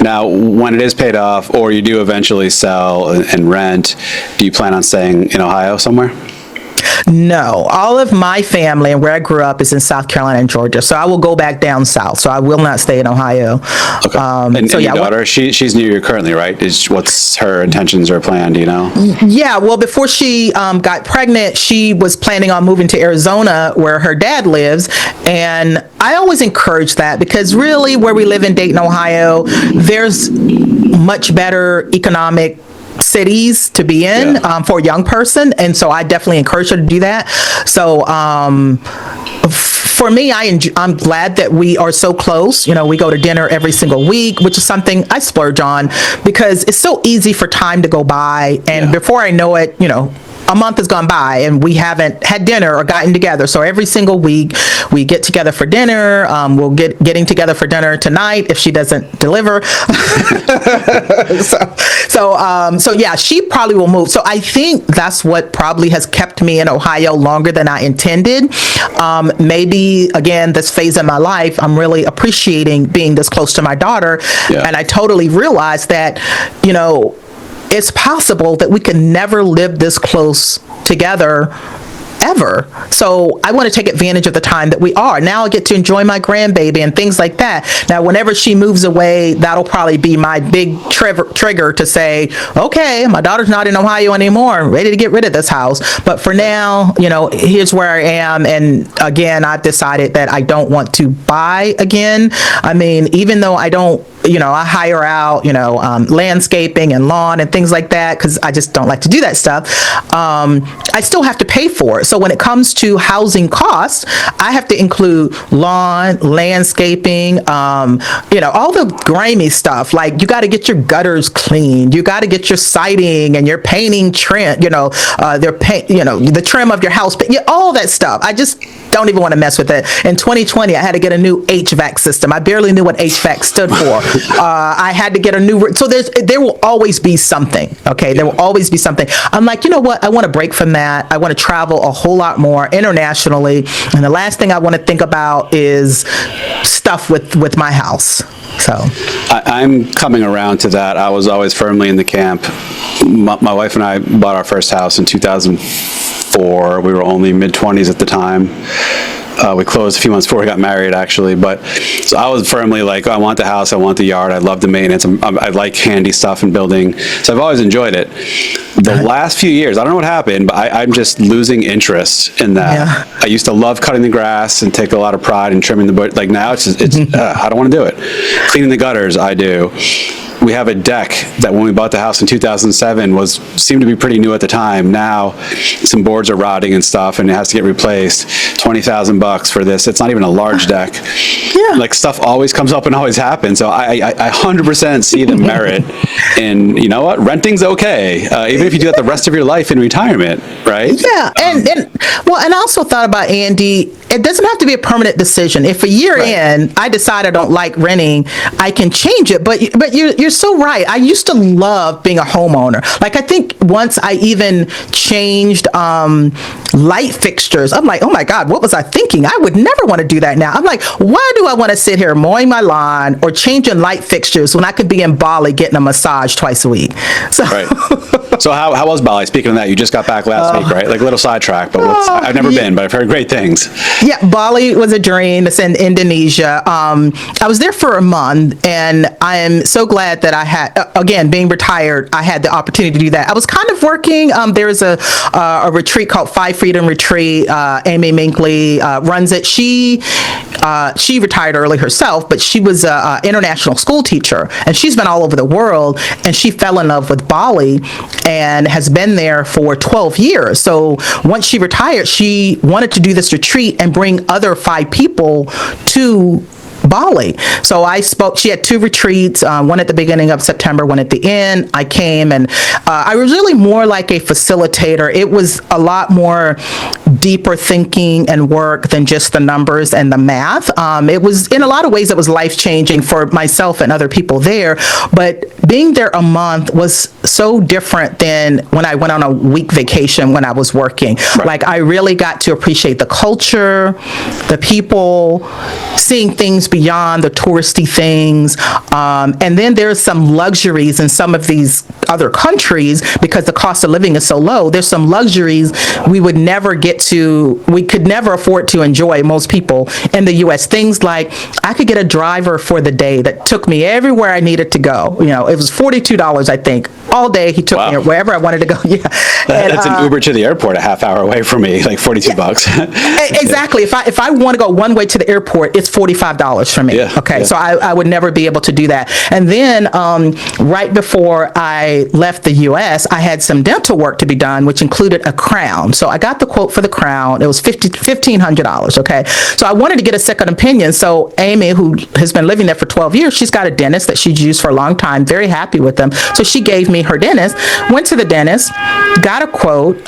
Now, when it is paid off or you do eventually sell and rent, do you plan on staying in Ohio somewhere? No, all of my family and where I grew up is in South Carolina and Georgia. So I will go back down south. So I will not stay in Ohio. Okay. And your daughter, she's near you currently, right? What's her intentions or plan? Do you know? Yeah. Well, before she got pregnant, she was planning on moving to Arizona, where her dad lives. And I always encourage that, because really where we live in Dayton, Ohio, there's much better economic cities to be in for a young person, and so I definitely encourage her to do that. So for me, I'm glad that we are so close. We go to dinner every single week, which is something I splurge on, because it's so easy for time to go by, and before I know it, a month has gone by and we haven't had dinner or gotten together. So every single week we get together for dinner. We'll getting together for dinner tonight if she doesn't deliver. So yeah, she probably will move. So I think that's what probably has kept me in Ohio longer than I intended. Maybe again, this phase of my life, I'm really appreciating being this close to my daughter. Yeah. And I totally realized that, it's possible that we can never live this close together ever. So I want to take advantage of the time that we are. Now I get to enjoy my grandbaby and things like that. Now, whenever she moves away, that'll probably be my big trigger to say, okay, my daughter's not in Ohio anymore. I'm ready to get rid of this house. But for now, here's where I am. And again, I've decided that I don't want to buy again. I mean, even though I don't I hire out, landscaping and lawn and things like that because I just don't like to do that stuff. I still have to pay for it. So when it comes to housing costs, I have to include lawn, landscaping, all the grimy stuff. Like you got to get your gutters cleaned, you got to get your siding and your painting trim, the trim of your house, all that stuff. I just don't even want to mess with it. In 2020, I had to get a new HVAC system. I barely knew what HVAC stood for. I had to get a new. So there will always be something. Okay, there will always be something. I'm like, you know what? I want to break from that. I want to travel a whole lot more internationally, and the last thing I want to think about is stuff with my house. So I'm coming around to that. I was always firmly in the camp. My wife and I bought our first house in 2004. We were only mid-20s at the time. We closed a few months before we got married, actually. But so I was firmly like, I want the house, I want the yard, I love the maintenance, I like handy stuff and building. So I've always enjoyed it. The last few years, I don't know what happened, but I'm just losing interest in that. Yeah. I used to love cutting the grass and take a lot of pride in trimming the bush. Like now, it's I don't want to do it. Cleaning the gutters, I do. We have a deck that when we bought the house in 2007 seemed to be pretty new at the time. Now some boards are rotting and stuff and it has to get replaced. $20,000 for this. It's not even a large deck. Yeah. Like stuff always comes up and always happens. So I 100% see the merit in, you know what, renting's okay. Even if you do that the rest of your life in retirement, right? Yeah. And I also thought about, Andy, it doesn't have to be a permanent decision. If a year in, I decide I don't like renting, I can change it. But you're so right. I used to love being a homeowner. Like I think once I even changed light fixtures, I'm like, oh my God, what was I thinking? I would never want to do that now. I'm like, why do I want to sit here mowing my lawn or changing light fixtures when I could be in Bali getting a massage twice a week? So. Right. So how was Bali? Speaking of that, you just got back last week, right? Like a little sidetrack, but I've never been, but I've heard great things. Yeah, Bali was a dream. It's in Indonesia. I was there for a month, and I am so glad that I had, again, being retired, I had the opportunity to do that. I was kind of working. There was a retreat called Freedom Retreat. Amy Minkley runs it. She retired early herself, but she was an international school teacher, and she's been all over the world, and she fell in love with Bali and has been there for 12 years. So once she retired, she wanted to do this retreat and bring other 5 people to Bali. So I spoke, she had 2 retreats, one at the beginning of September, one at the end. I came and I was really more like a facilitator. It was a lot more deeper thinking and work than just the numbers and the math. It was, in a lot of ways, it was life-changing for myself and other people there. But being there a month was so different than when I went on a week vacation when I was working. Right. Like I really got to appreciate the culture, the people, seeing things beyond the touristy things. And then there's some luxuries in some of these other countries because the cost of living is so low. There's some luxuries we would never get to, we could never afford to enjoy, most people in the U.S. Things like I could get a driver for the day that took me everywhere I needed to go. You know, it was $42, I think, all day. He took me wherever I wanted to go. Yeah. That's an Uber to the airport a half hour away from me, like $42. Exactly. If I want to go one way to the airport, it's $45 for me. Yeah. Okay. Yeah. So I would never be able to do that. And then right before I left the U.S., I had some dental work to be done, which included a crown. So I got the quote for the crown. It was $1,500. Okay. So I wanted to get a second opinion. So Amy, who has been living there for 12 years, she's got a dentist that she's used for a long time, very happy with them. So she gave me her dentist, went to the dentist, got a quote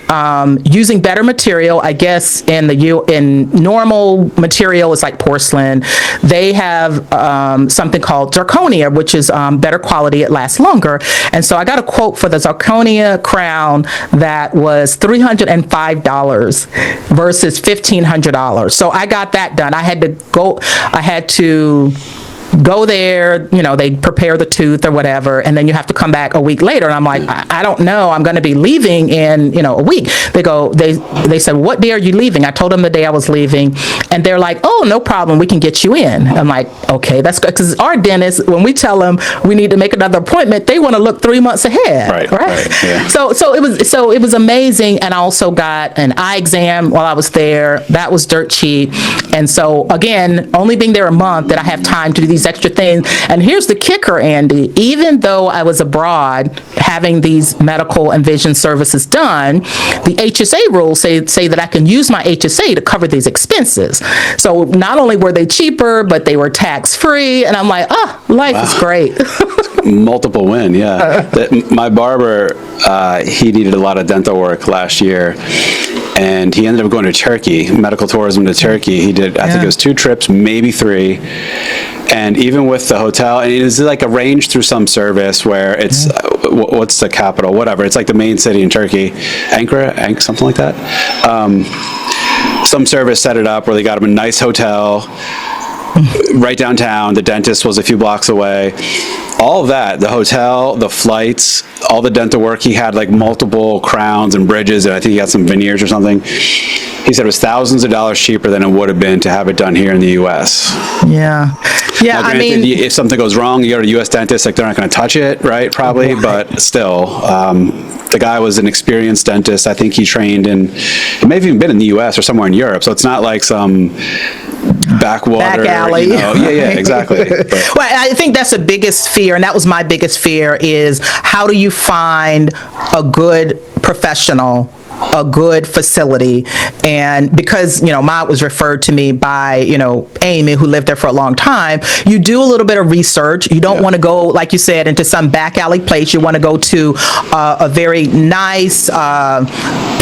using better material. I guess in normal material is like porcelain. They have something called zirconia, which is better quality. It lasts longer. And so I got a quote for the zirconia crown that was $305 versus $1,500. So I got that done. I had to go there, you know, they prepare the tooth or whatever, and then you have to come back a week later. And I'm like, I don't know, I'm going to be leaving in, a week. They said, what day are you leaving? I told them the day I was leaving, and they're like, oh, no problem, we can get you in. I'm like, okay, that's good, because our dentist, when we tell them we need to make another appointment, they want to look 3 months ahead. Right. Yeah. So it was amazing. And I also got an eye exam while I was there. That was dirt cheap. And so again, only being there a month, that I have time to do these these extra things. And here's the kicker, Andy. Even though I was abroad having these medical and vision services done, the HSA rules say that I can use my HSA to cover these expenses. So not only were they cheaper, but they were tax-free. And I'm like, life is great. Multiple win, yeah. My barber, he needed a lot of dental work last year, and he ended up going to Turkey, medical tourism to Turkey. He did, I think it was 2 trips, maybe 3. And even with the hotel, and it is like arranged through some service where it's, what's the capital? Whatever. It's like the main city in Turkey, Ankara, something like that. Some service set it up where they got him a nice hotel right downtown. The dentist was a few blocks away. All of that, the hotel, the flights, all the dental work, he had like multiple crowns and bridges, and I think he got some veneers or something. He said it was thousands of dollars cheaper than it would have been to have it done here in the U.S. Yeah. Yeah, now, granted, I mean, if something goes wrong, you go to a U.S. dentist, like they're not going to touch it, right? Probably, but still, the guy was an experienced dentist. I think he trained in, he may have even been in the U.S. or somewhere in Europe, so it's not like some backwater. Back alley. You know. Yeah, exactly. But, well, I think that's the biggest fear, and that was my biggest fear, is how do you find a good professional, a good facility? And because, Mott was referred to me by, Amy, who lived there for a long time, you do a little bit of research. You don't want to go, like you said, into some back alley place. You want to go to a very nice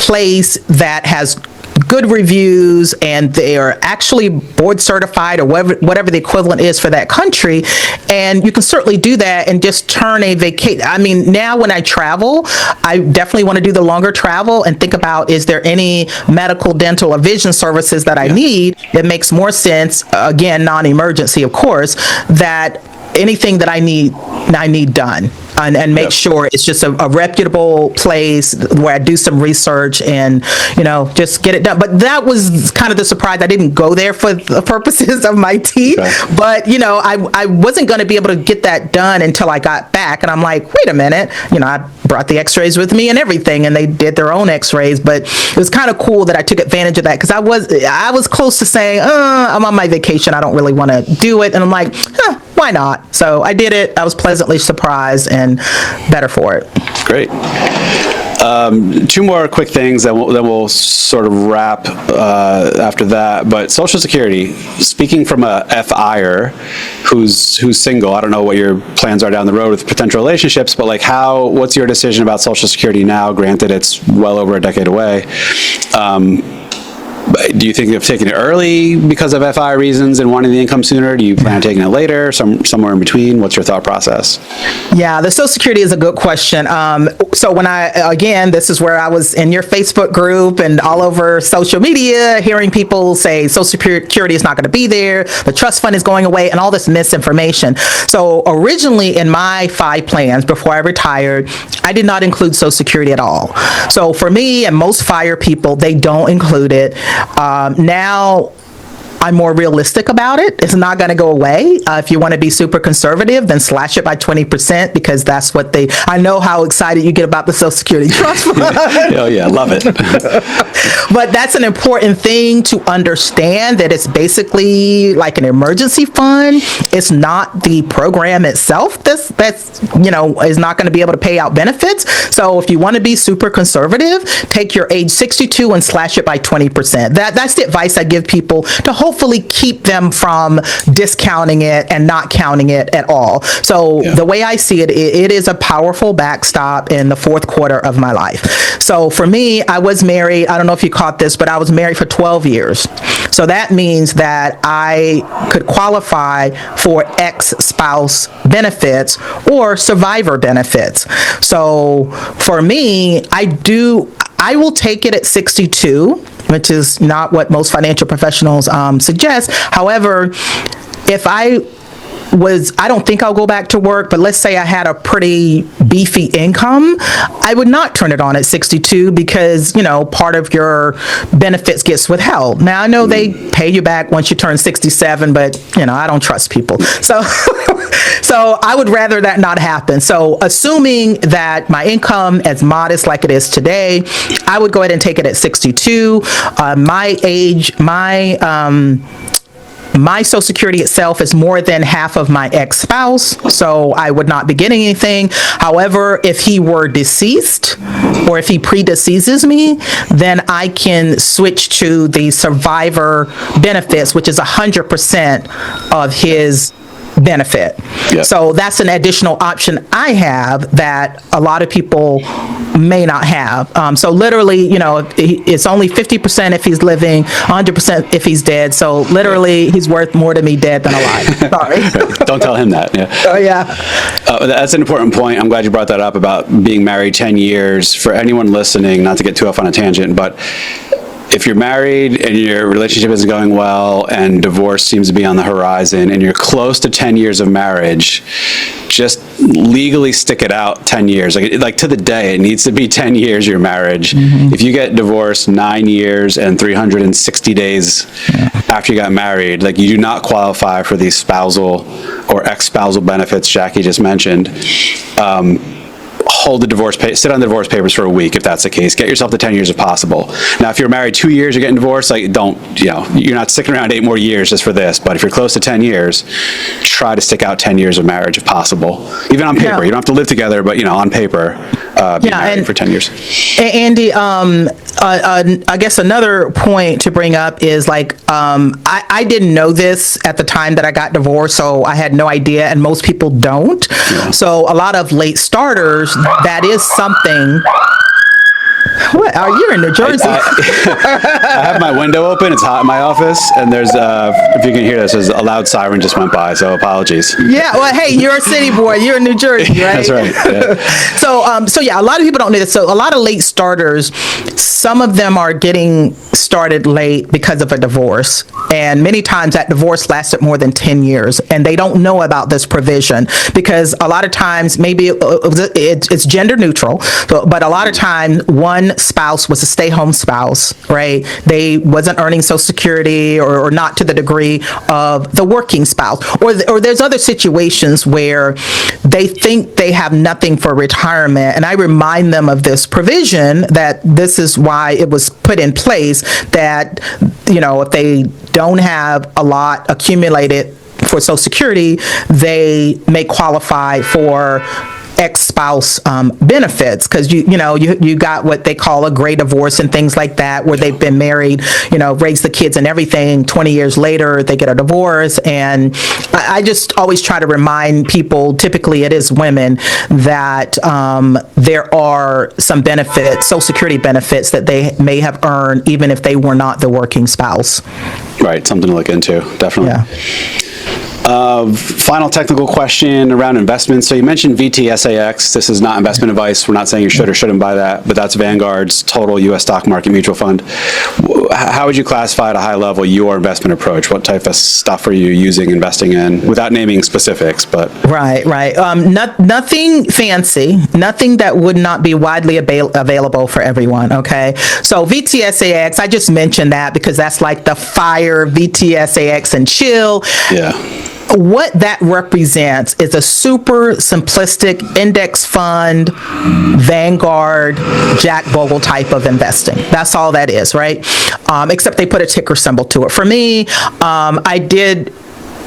place that has good reviews, and they are actually board certified, or whatever the equivalent is for that country. And you can certainly do that and just turn a vacation. I mean, now when I travel, I definitely want to do the longer travel and think about, is there any medical, dental, or vision services that I need that makes more sense, again, non-emergency, of course, that anything that I need done. And make sure it's just a reputable place where I do some research and, just get it done. But that was kind of the surprise. I didn't go there for the purposes of my teeth. Okay. But, I wasn't going to be able to get that done until I got back. And I'm like, wait a minute. I brought the x-rays with me and everything, and they did their own x-rays. But it was kind of cool that I took advantage of that, because I was close to saying, I'm on my vacation, I don't really want to do it. And I'm like, why not? So I did it. I was pleasantly surprised and better for it. Great. 2 more quick things, then we'll sort of wrap after that. But Social Security, speaking from a F.I.R.E. who's single, I don't know what your plans are down the road with potential relationships, but what's your decision about Social Security now? Granted, it's well over a decade away. Do you think of taking it early because of FI reasons and wanting the income sooner? Do you plan on taking it later, somewhere in between? What's your thought process? Yeah, the Social Security is a good question. So when this is where I was in your Facebook group and all over social media, hearing people say Social Security is not going to be there, the trust fund is going away, and all this misinformation. So originally in my 5 plans before I retired, I did not include Social Security at all. So for me and most FIRE people, they don't include it. Now I'm more realistic about it. It's not going to go away. If you want to be super conservative, then slash it by 20%, because that's what I know how excited you get about the Social Security Trust Fund. Oh yeah, love it. But that's an important thing to understand, that it's basically like an emergency fund. It's not the program itself that's is not going to be able to pay out benefits. So if you want to be super conservative, take your age 62 and slash it by 20%. That's the advice I give people, to hopefully keep them from discounting it and not counting it at all. So the way I see it, it is a powerful backstop in the 4th quarter of my life. So for me, I was married, I don't know if you caught this, but I was married for 12 years. So that means that I could qualify for ex-spouse benefits or survivor benefits. So for me, I will take it at 62, which is not what most financial professionals suggest. However, if I don't think I'll go back to work, but let's say I had a pretty beefy income, I would not turn it on at 62, because, part of your benefits gets withheld. Now, I know they pay you back once you turn 67, but, I don't trust people. So I would rather that not happen. So assuming that my income is modest like it is today, I would go ahead and take it at 62. My age, my my Social Security itself is more than half of my ex-spouse, so I would not be getting anything. However, if he were deceased or if he predeceases me, then I can switch to the survivor benefits, which is 100% of his benefit. Yep. So that's an additional option I have that a lot of people may not have. So literally, it's only 50% if he's living, 100% if he's dead. So literally, he's worth more to me dead than alive. Sorry. Don't tell him that. Yeah. Oh, yeah. That's an important point. I'm glad you brought that up about being married 10 years. For anyone listening, not to get too off on a tangent, but if you're married and your relationship isn't going well and divorce seems to be on the horizon and you're close to 10 years of marriage, just legally stick it out 10 years. Like to the day, it needs to be 10 years your marriage. If you get divorced 9 years and 360 days after you got married, like you do not qualify for these spousal or ex-spousal benefits Jackie just mentioned. Hold the divorce, sit on the divorce papers for a week if that's the case. Get yourself to 10 years if possible. Now, if you're married 2 years, you're getting divorced, like you're not sticking around 8 more years just for this. But if you're close to 10 years, try to stick out 10 years of marriage if possible. Even on paper, you don't have to live together, but on paper, be married for 10 years. Andy, I guess another point to bring up is I didn't know this at the time that I got divorced, so I had no idea, and most people don't. Yeah. So a lot of late starters, that is something. What? Are you in New Jersey? I have my window open. It's hot in my office, and there's, if you can hear this, there's a loud siren just went by, so apologies. Yeah, well, hey, you're a city boy. You're in New Jersey, right? That's right. Yeah. So yeah, a lot of people don't know this. So a lot of late starters, some of them are getting started late because of a divorce, and many times that divorce lasted more than 10 years, and they don't know about this provision because a lot of times maybe it's gender neutral, but a lot of times one spouse was a stay-home spouse, right? They wasn't earning Social Security or not to the degree of the working spouse. Or there's other situations where they think they have nothing for retirement. And I remind them of this provision that this is why it was put in place that, if they don't have a lot accumulated for Social Security, they may qualify for ex-spouse benefits because you got what they call a gray divorce and things like that where they've been married, raised the kids and everything. 20 years later they get a divorce, and I just always try to remind people, typically it is women, that there are some benefits, Social Security benefits that they may have earned even if they were not the working spouse. Right, something to look into, definitely. Yeah. Final technical question around investments. So you mentioned VTSAX. This is not investment advice. We're not saying you should or shouldn't buy that, but that's Vanguard's total U.S. stock market mutual fund. How would you classify at a high level your investment approach? What type of stuff are you using, investing in, without naming specifics? But Right. Nothing fancy, nothing that would not be widely available for everyone, okay? So VTSAX, I just mentioned that because that's like the F.I.R.E, VTSAX, and chill. Yeah. What that represents is a super simplistic index fund, Vanguard, Jack Bogle type of investing. That's all that is, right? Except they put a ticker symbol to it. For me, I did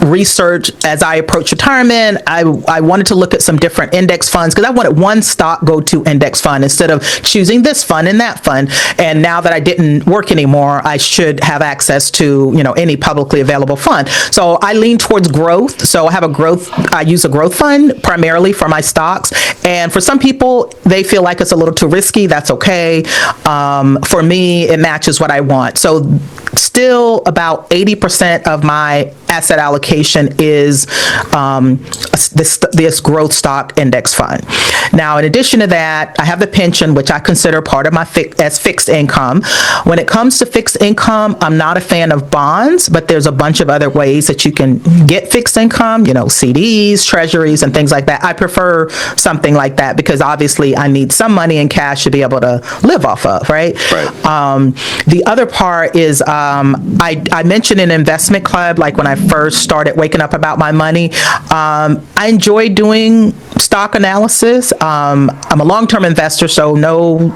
research as I approach retirement. I wanted to look at some different index funds because I wanted one stock go-to index fund instead of choosing this fund and that fund. And now that I didn't work anymore, I should have access to any publicly available fund. So I lean towards growth. So I use a growth fund primarily for my stocks. And for some people, they feel like it's a little too risky. That's okay. For me, it matches what I want. So still about 80% of my asset allocation is this growth stock index fund. Now, in addition to that, I have the pension, which I consider part of my fixed income. When it comes to fixed income, I'm not a fan of bonds, but there's a bunch of other ways that you can get fixed income, CDs, treasuries, and things like that. I prefer something like that because obviously I need some money in cash to be able to live off of, right? The other part is I mentioned an investment club, like when I first started waking up about my money. I enjoy doing stock analysis. I'm a long-term investor, so no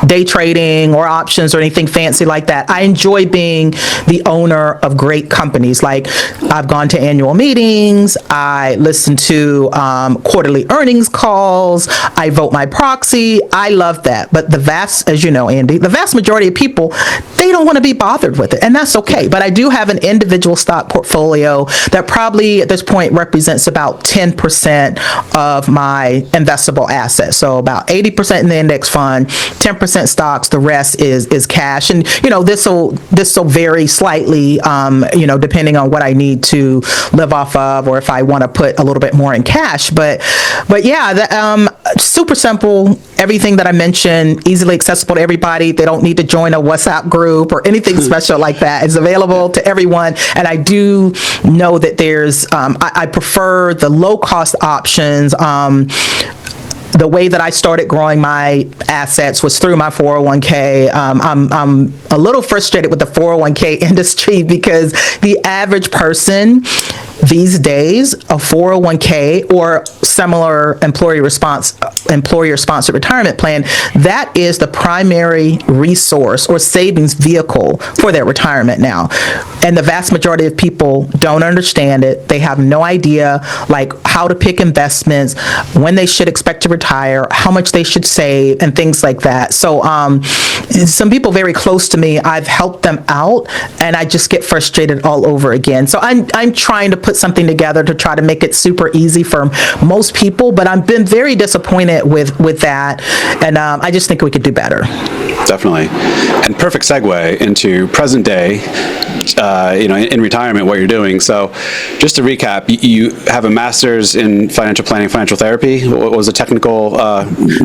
day trading or options or anything fancy like that. I enjoy being the owner of great companies. Like, I've gone to annual meetings, I listen to quarterly earnings calls, I vote my proxy. I love that. But as you know, Andy, the vast majority of people, they don't want to be bothered with it, and that's okay. But I do have an individual stock portfolio that probably at this point represents about 10% of my investable assets. So about 80% in the index fund, 10% stocks, the rest is cash. And this will vary slightly, depending on what I need to live off of, or if I want to put a little bit more in cash. But yeah, super simple. Everything that I mentioned, easily accessible to everybody. They don't need to join a WhatsApp group or anything special like that. It's available to everyone. And I do know that there's, I prefer the low cost options. The way that I started growing my assets was through my 401k. I'm a little frustrated with the 401k industry because the average person these days, a 401k or similar employer-sponsored retirement plan, that is the primary resource or savings vehicle for their retirement now. And the vast majority of people don't understand it. They have no idea like how to pick investments, when they should expect to retire, how much they should save, and things like that. So some people very close to me, I've helped them out, and I just get frustrated all over again. So I'm trying to put something together to try to make it super easy for most people, but I've been very disappointed with that, and I just think we could do better. Definitely. And perfect segue into present day, in retirement, what you're doing. So just to recap, you have a master's in financial planning, financial therapy. What was the technical?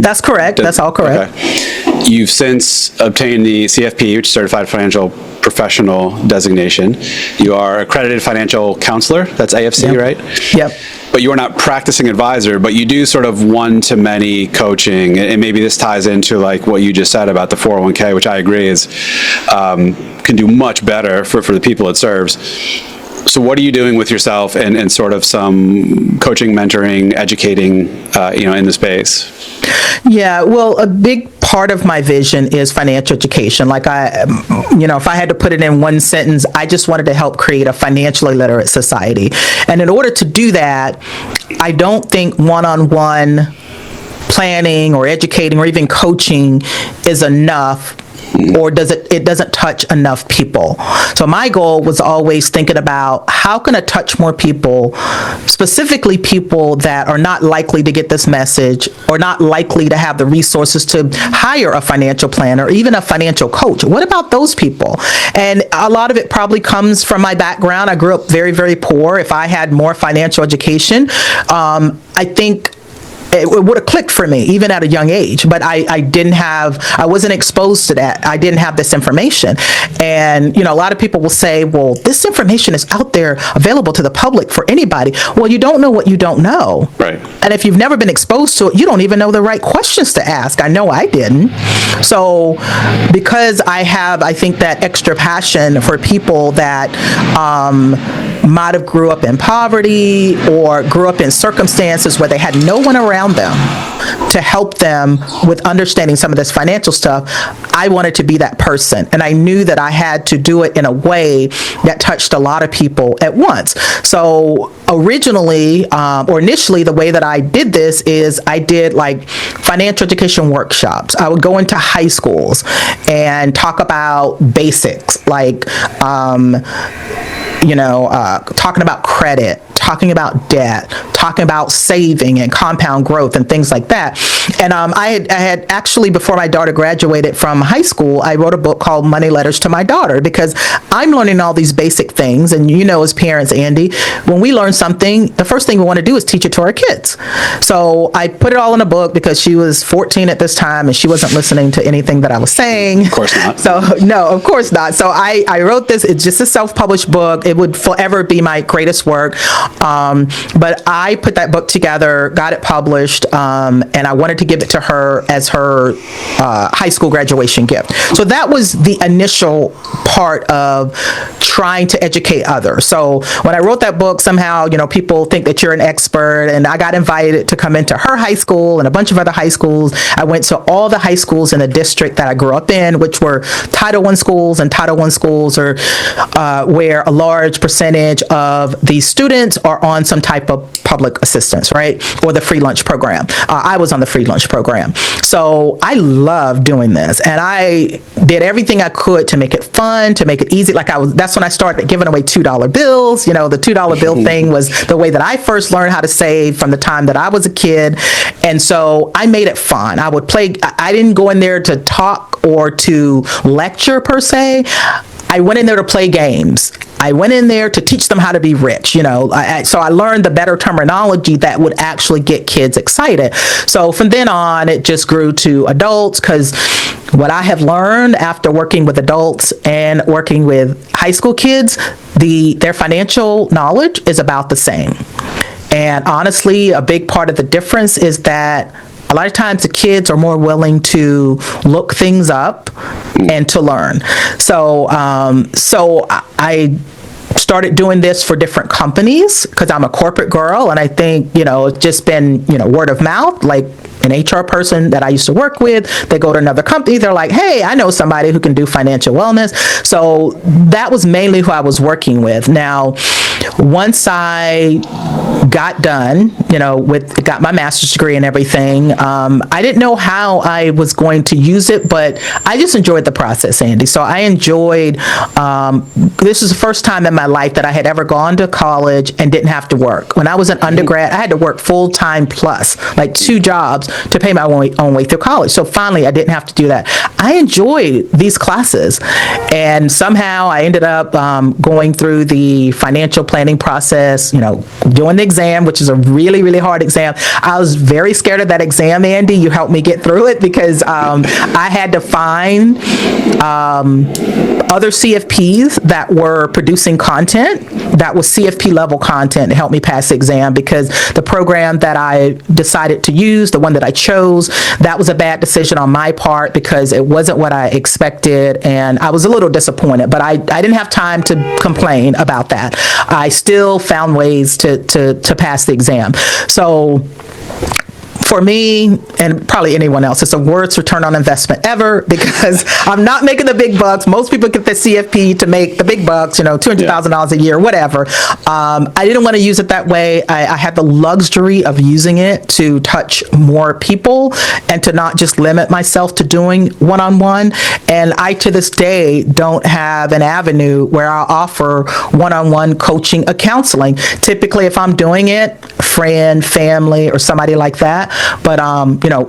That's correct. That's all correct. Okay. You've since obtained the CFP, which is Certified Financial Professional designation. You are accredited financial counselor. That's AFC, Yep. right? Yep. But you are not practicing advisor, but you do sort of one-to-many coaching, and maybe this ties into like what you just said about the 401k, which I agree is can do much better for the people it serves. So what are you doing with yourself and sort of some coaching, mentoring, educating, in the space? Yeah, well, a big part of my vision is financial education. Like if I had to put it in one sentence, I just wanted to help create a financially literate society. And in order to do that, I don't think one-on-one planning or educating or even coaching is enough, or it doesn't touch enough people. So my goal was always thinking about how can I touch more people, specifically people that are not likely to get this message or not likely to have the resources to hire a financial planner or even a financial coach. What about those people? And a lot of it probably comes from my background. I grew up very, very poor. If I had more financial education, I think it would have clicked for me even at a young age, but I wasn't exposed to that. I didn't have this information. And, a lot of people will say, well, this information is out there available to the public for anybody. Well, you don't know what you don't know. Right. And if you've never been exposed to it, you don't even know the right questions to ask. I know I didn't. So because I think that extra passion for people that might have grew up in poverty or grew up in circumstances where they had no one around them to help them with understanding some of this financial stuff, I wanted to be that person. And I knew that I had to do it in a way that touched a lot of people at once. So originally, or initially, the way that I did this is I did like financial education workshops. I would go into high schools and talk about basics, like talking about credit, talking about debt, talking about saving and compound growth and things like that. And I had actually, before my daughter graduated from high school, I wrote a book called Money Letters to My Daughter, because I'm learning all these basic things. And as parents, Andy, when we learn something, the first thing we want to do is teach it to our kids. So I put it all in a book because she was 14 at this time and she wasn't listening to anything that I was saying. Of course not. So no, of course not. So I wrote this. It's just a self-published book. It would forever be my greatest work. But I put that book together, got it published, and I wanted to give it to her as her high school graduation gift. So that was the initial part of trying to educate others. So when I wrote that book, somehow, people think that you're an expert, and I got invited to come into her high school and a bunch of other high schools. I went to all the high schools in the district that I grew up in, which were Title I schools, and Title I schools are where a large percentage of these students are on some type of public assistance, right? Or the free lunch program. I was on the free lunch program. So I love doing this, and I did everything I could to make it fun, to make it easy. That's when I started giving away $2 bills. The $2 bill thing was the way that I first learned how to save from the time that I was a kid. And so I made it fun. I would play. I didn't go in there to talk or to lecture per se. I went in there to play games. I went in there to teach them how to be rich, so I learned the better terminology that would actually get kids excited. So from then on, it just grew to adults, because what I have learned after working with adults and working with high school kids, their financial knowledge is about the same. And honestly, a big part of the difference is that a lot of times the kids are more willing to look things up and to learn. So I started doing this for different companies because I'm a corporate girl, and I think, it's just been, word of mouth. Like an HR person that I used to work with, they go to another company, they're like, hey, I know somebody who can do financial wellness. So that was mainly who I was working with. Now, once I got done, got my master's degree and everything, I didn't know how I was going to use it, but I just enjoyed the process, Andy. So I enjoyed, this is the first time in my life that I had ever gone to college and didn't have to work. When I was an undergrad, I had to work full-time plus, like 2 jobs to pay my own way through college. So finally, I didn't have to do that. I enjoyed these classes, and somehow I ended up going through the financial planning process, doing the exam, which is a really, really hard exam. I was very scared of that exam, Andy. You helped me get through it, because I had to find other CFPs that were producing content that was CFP level content to help me pass the exam, because the program that I decided to use, the one that I chose, that was a bad decision on my part because it wasn't what I expected, and I was a little disappointed, but I didn't have time to complain about that. I still found ways to pass the exam. So for me, and probably anyone else, it's the worst return on investment ever, because I'm not making the big bucks. Most people get the CFP to make the big bucks, $200,000 a year, whatever. I didn't want to use it that way. I had the luxury of using it to touch more people and to not just limit myself to doing one-on-one. And I, to this day, don't have an avenue where I'll offer one-on-one coaching or counseling. Typically, if I'm doing it, friend, family, or somebody like that. But,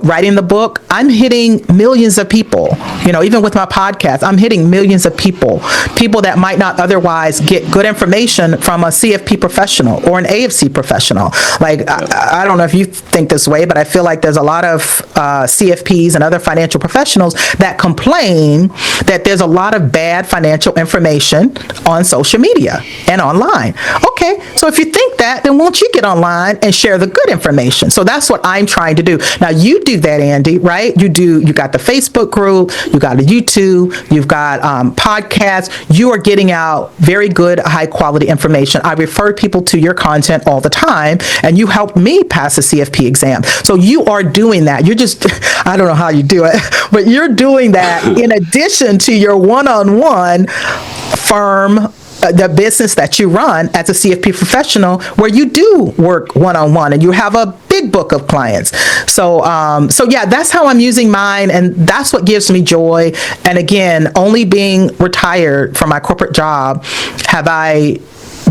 writing the book, I'm hitting millions of people. Even with my podcast, I'm hitting millions of people that might not otherwise get good information from a CFP professional or an AFC professional. Like, I don't know if you think this way, but I feel like there's a lot of CFPs and other financial professionals that complain that there's a lot of bad financial information on social media and online. Okay, so if you think that, then won't you get online and share the good information? So that's what I'm trying to do. Now, you do that, Andy, right? You got the Facebook group, you got the YouTube, you've got podcasts. You are getting out very good, high quality information. I refer people to your content all the time, and you helped me pass the CFP exam. So you are doing that. You're just, I don't know how you do it, but you're doing that in addition to your one-on-one firm, the business that you run as a CFP professional, where you do work one-on-one and you have a big book of clients. So yeah, that's how I'm using mine, and that's what gives me joy. And again, only being retired from my corporate job have I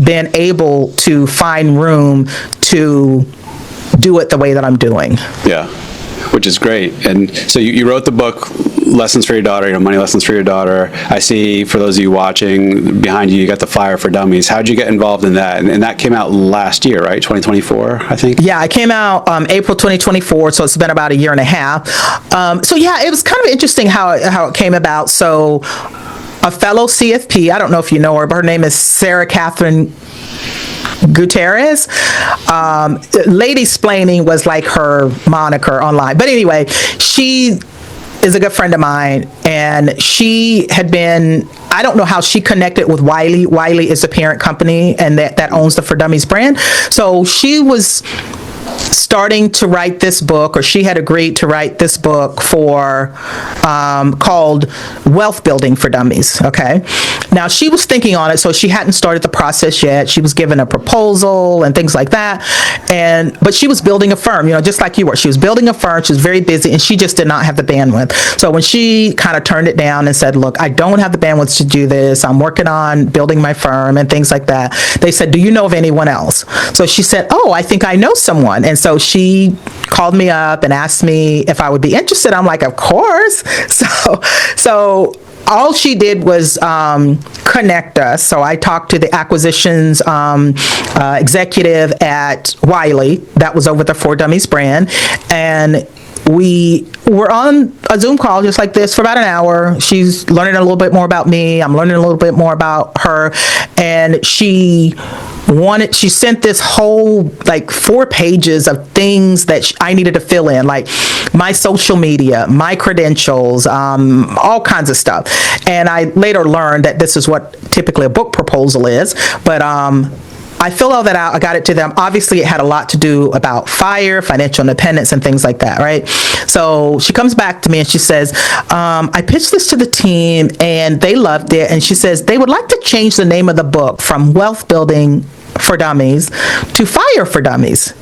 been able to find room to do it the way that I'm doing. Yeah, which is great. And so you wrote the book, Lessons for Your Daughter, Money Lessons for Your Daughter. I see, for those of you watching, behind you, you got the F.I.R.E for Dummies. How did you get involved in that? And that came out last year, right? 2024, I think? Yeah, it came out April 2024, so it's been about a year and a half. So yeah, it was kind of interesting how it came about. So a fellow CFP, I don't know if you know her, but her name is Sarah Catherine Gutierrez. Lady Splaining was like her moniker online. But anyway, she is a good friend of mine, and she had been, I don't know how she connected with Wiley. Wiley is the parent company, and that owns the For Dummies brand. So she was starting to write this book, or she had agreed to write this book for called Wealth Building for Dummies. Okay. Now she was thinking on it, so she hadn't started the process yet. She was given a proposal and things like that. But she was building a firm, just like you were. She was building a firm. She was very busy, and she just did not have the bandwidth. So when she kind of turned it down and said, look, I don't have the bandwidth to do this. I'm working on building my firm and things like that. They said, do you know of anyone else? So she said, oh, I think I know someone. And so she called me up and asked me if I would be interested. I'm like, of course. So all she did was connect us. So I talked to the acquisitions executive at Wiley that was over the For Dummies brand, and we were on a Zoom call just like this for about an hour. She's learning a little bit more about me. I'm learning a little bit more about her. And she sent this whole 4 pages of things that I needed to fill in, like my social media, my credentials, all kinds of stuff. And I later learned that this is what typically a book proposal is. But I filled all that out. I got it to them. Obviously, it had a lot to do about F.I.R.E, financial independence, and things like that, right? So she comes back to me and she says, I pitched this to the team and they loved it. And she says they would like to change the name of the book from Wealth Building for Dummies to F.I.R.E for Dummies.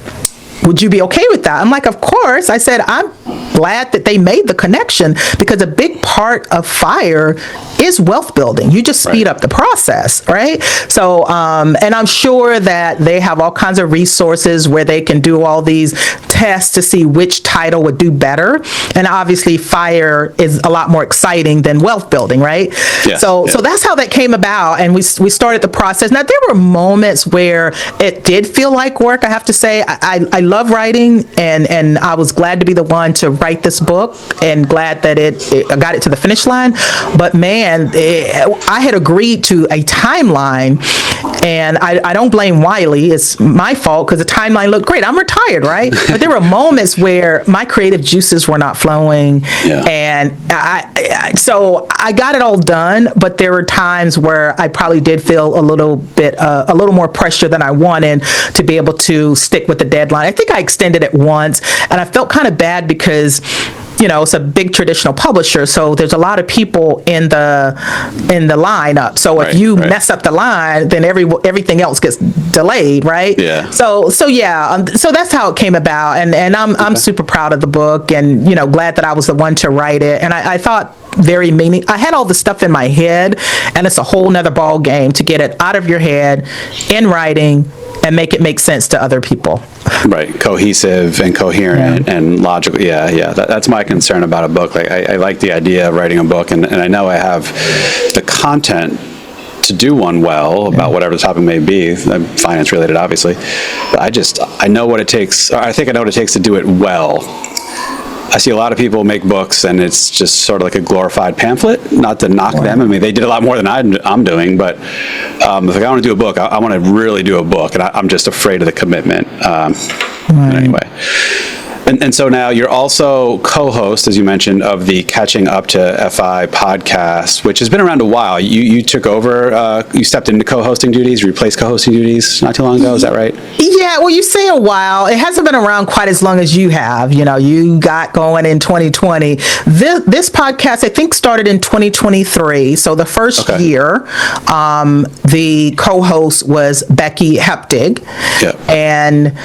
Would you be okay with that? I'm like, of course. I said, I'm glad that they made the connection, because a big part of F.I.R.E is wealth building. You just speed up the process, right? So, and I'm sure that they have all kinds of resources where they can do all these tests to see which title would do better. And obviously F.I.R.E is a lot more exciting than wealth building, right? Yeah, so that's how that came about. And we started the process. Now, there were moments where it did feel like work, I have to say. I love writing, and I was glad to be the one to write this book, and glad that I got it to the finish line. But man, I had agreed to a timeline, and I don't blame Wiley. It's my fault, because the timeline looked great. I'm retired, right? But there were moments where my creative juices were not flowing, and so I got it all done. But there were times where I probably did feel a little more pressure than I wanted to be able to stick with the deadline. I think I extended it once, and I felt kind of bad because it's a big traditional publisher, so there's a lot of people in the lineup. So if you mess up the line, then everything else gets delayed, right? Yeah. So that's how it came about, and I'm super proud of the book, and glad that I was the one to write it. And I thought I had all the stuff in my head, and it's a whole nother ball game to get it out of your head in writing and make it make sense to other people. Right, cohesive and coherent and logical. Yeah. That's my concern about a book. I like the idea of writing a book, and I know I have the content to do one well about whatever the topic may be, finance related, obviously. But I know what it takes. Or I think I know what it takes to do it well. I see a lot of people make books, and it's just sort of like a glorified pamphlet. Not to knock them. I mean, they did a lot more than I'm doing. But if I want to do a book, I want to really do a book, and I'm just afraid of the commitment. Anyway. And so now you're also co-host, as you mentioned, of the Catching Up to FI podcast, which has been around a while. You took over, you stepped into co-hosting duties, replaced co-hosting duties not too long ago, is that right? Yeah, well, you say a while. It hasn't been around quite as long as you have. You got going in 2020. This podcast, I think, started in 2023. So the first year, the co-host was Becky Heptig. Yep. And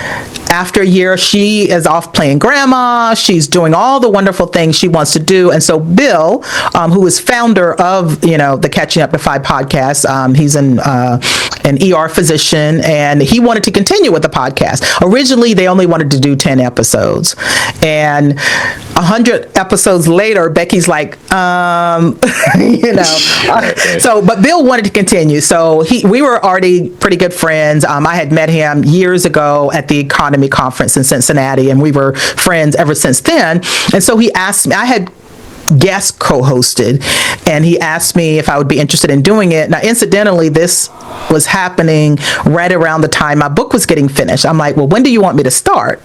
after a year, she is off playing grandma. She's doing all the wonderful things she wants to do. And so Bill, who is founder of, the Catching Up to FI podcast, he's an ER physician, and he wanted to continue with the podcast. Originally, they only wanted to do 10 episodes. And 100 episodes later, Becky's like, So, but Bill wanted to continue. So we were already pretty good friends. I had met him years ago at the Economy Conference in Cincinnati, and we were friends ever since then. And so he asked me, I had guest co-hosted, and he asked me if I would be interested in doing it. Now, incidentally, this was happening right around the time my book was getting finished. I'm like, well, when do you want me to start?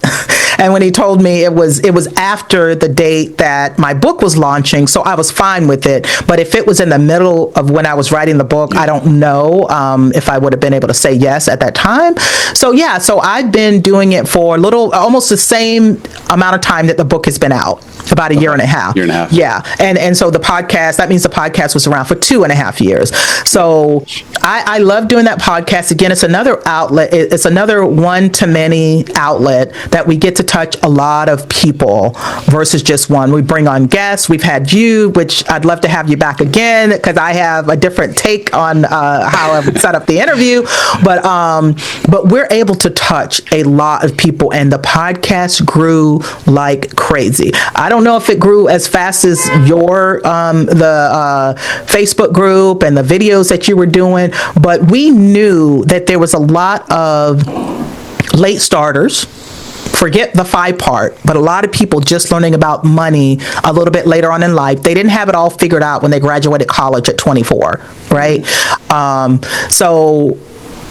And when he told me it was after the date that my book was launching, so I was fine with it. But if it was in the middle of when I was writing the book, I don't know if I would have been able to say yes at that time. So yeah, so I've been doing it for almost the same amount of time that the book has been out, about a year and a half. Year and a half. Yeah, and so the podcast, that means the podcast was around for 2.5 years. So I love doing that podcast. Again, it's another outlet. It's another one-to-many outlet that we get to touch a lot of people versus just one. We bring on guests. We've had you, which I'd love to have you back again because I have a different take on how I've set up the interview. But we're able to touch a lot of people, and the podcast grew like crazy. I don't know if it grew as fast as your the Facebook group and the videos that you were doing, but we knew that there was a lot of late starters. Forget the FI part, but a lot of people just learning about money a little bit later on in life. They didn't have it all figured out when they graduated college at 24, right? So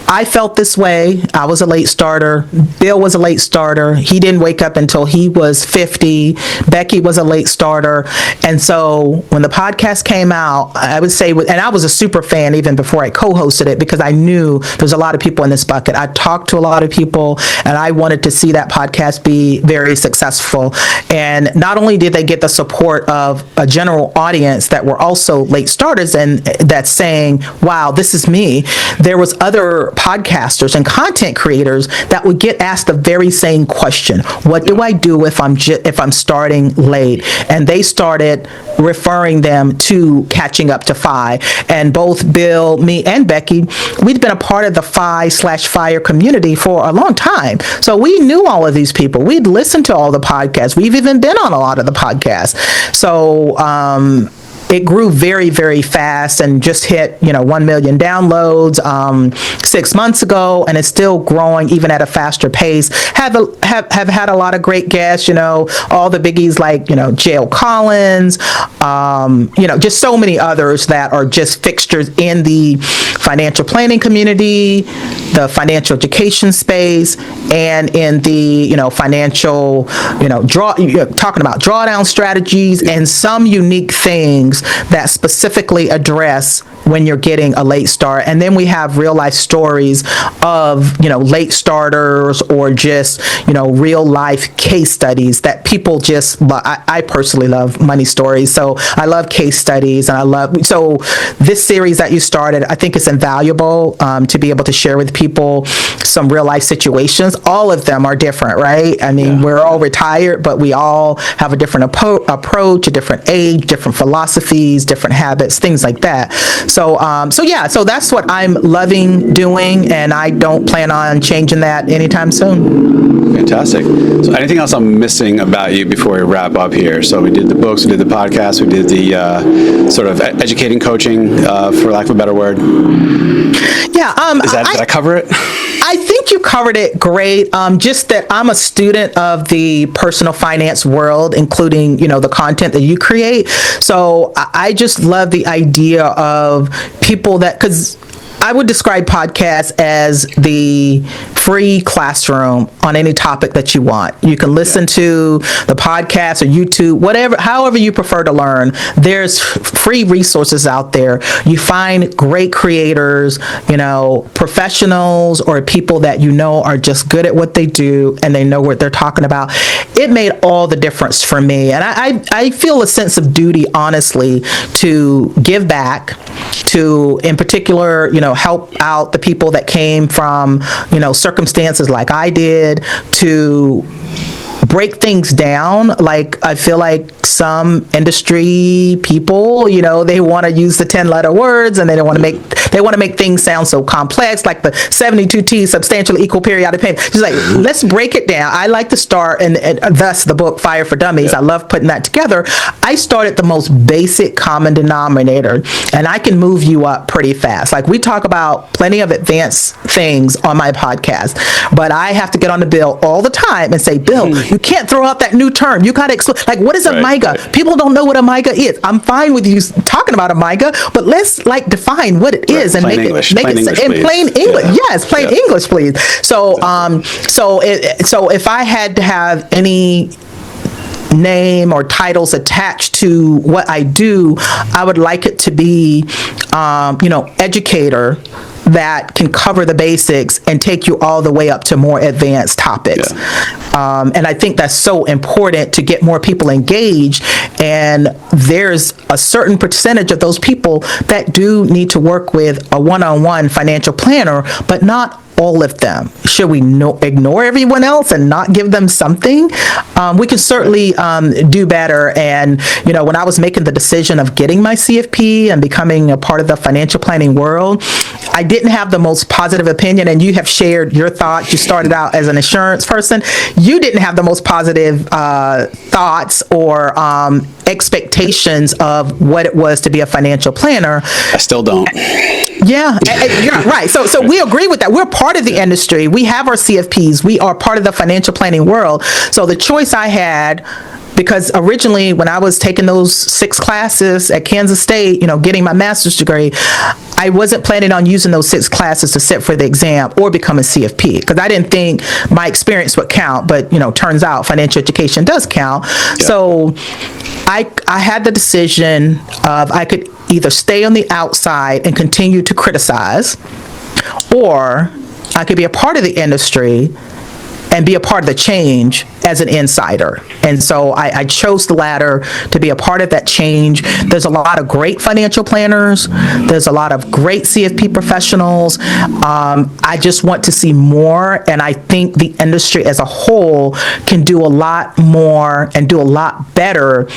I felt this way. I was a late starter. Bill was a late starter. He didn't wake up until he was 50. Becky was a late starter. And so when the podcast came out, I would say, and I was a super fan even before I co-hosted it because I knew there's a lot of people in this bucket. I talked to a lot of people and I wanted to see that podcast be very successful. And not only did they get the support of a general audience that were also late starters and that's saying, wow, this is me. There was other podcasters and content creators that would get asked the very same question. What do I do if I'm starting late? And they started referring them to catching up to FI. And both Bill, me, and Becky, we'd been a part of the FI/FIRE community for a long time. So we knew all of these people. We'd listened to all the podcasts. We've even been on a lot of the podcasts. So it grew very, very fast and just hit, 1 million downloads 6 months ago, and it's still growing even at a faster pace. Have had a lot of great guests, all the biggies like, J.L. Collins, just so many others that are just fixtures in the financial planning community, the financial education space, and in the, financial, talking about drawdown strategies and some unique things that specifically address when you're getting a late start. And then we have real life stories of, late starters or just, real life case studies that people just love. I personally love money stories. So I love case studies and so this series that you started, I think it's invaluable to be able to share with people some real life situations. All of them are different, right? I mean, we're all retired, but we all have a different approach, a different age, different philosophies, different habits, things like that. So that's what I'm loving doing, and I don't plan on changing that anytime soon. Fantastic. So anything else I'm missing about you before we wrap up here? So we did the books, we did the podcast, we did the sort of educating coaching, for lack of a better word. Yeah. Did I cover it? I think you covered it great. Just that I'm a student of the personal finance world, including, the content that you create. So I just love the idea of people because I would describe podcasts as the free classroom on any topic that you want. You can listen to the podcast or YouTube, however you prefer to learn. There's free resources out there. You find great creators, professionals or people that are just good at what they do and they know what they're talking about. It made all the difference for me. And I feel a sense of duty, honestly, to give back to, in particular, help out the people that came from, circumstances like I did, to break things down. Like, I feel like some industry people, they want to use the 10-letter words and they want to make things sound so complex, like the 72T, substantial equal periodic payment. Just like, let's break it down. I like to start, and thus the book F.I.R.E for Dummies. I love putting that together. I start at the most basic common denominator, and I can move you up pretty fast. Like, we talk about plenty of advanced things on my podcast, but I have to get on to Bill all the time and say, Bill, You can't throw out that new term. You got to explain, like, what is a MIGA? Right. People don't know what a MIGA is. I'm fine with you talking about a MIGA, but let's like define what it is and Plain make English. it make Plain it English, in please. plain English. Yeah. Yes, plain Yeah. English, please. So, so if I had to have any name or titles attached to what I do, I would like it to be, educator, that can cover the basics and take you all the way up to more advanced topics. Yeah. And I think that's so important to get more people engaged. And there's a certain percentage of those people that do need to work with a one-on-one financial planner, but not all of them. Should we ignore everyone else and not give them something? We can certainly do better. And, when I was making the decision of getting my CFP and becoming a part of the financial planning world, I didn't have the most positive opinion. And you have shared your thoughts. You started out as an insurance person. You didn't have the most positive thoughts or expectations of what it was to be a financial planner. I still don't. Yeah, you're right. So we agree with that. We're part of the industry. We have our CFPs. We are part of the financial planning world. So the choice I had, because originally when I was taking those 6 classes at Kansas State, getting my master's degree, I wasn't planning on using those 6 classes to sit for the exam or become a CFP, because I didn't think my experience would count. But, turns out financial education does count. Yeah. So I had the decision of I could either stay on the outside and continue to criticize, or I could be a part of the industry and be a part of the change as an insider. And so I chose the latter, to be a part of that change. There's a lot of great financial planners. There's a lot of great CFP professionals. I just want to see more, and I think the industry as a whole can do a lot more and do a lot better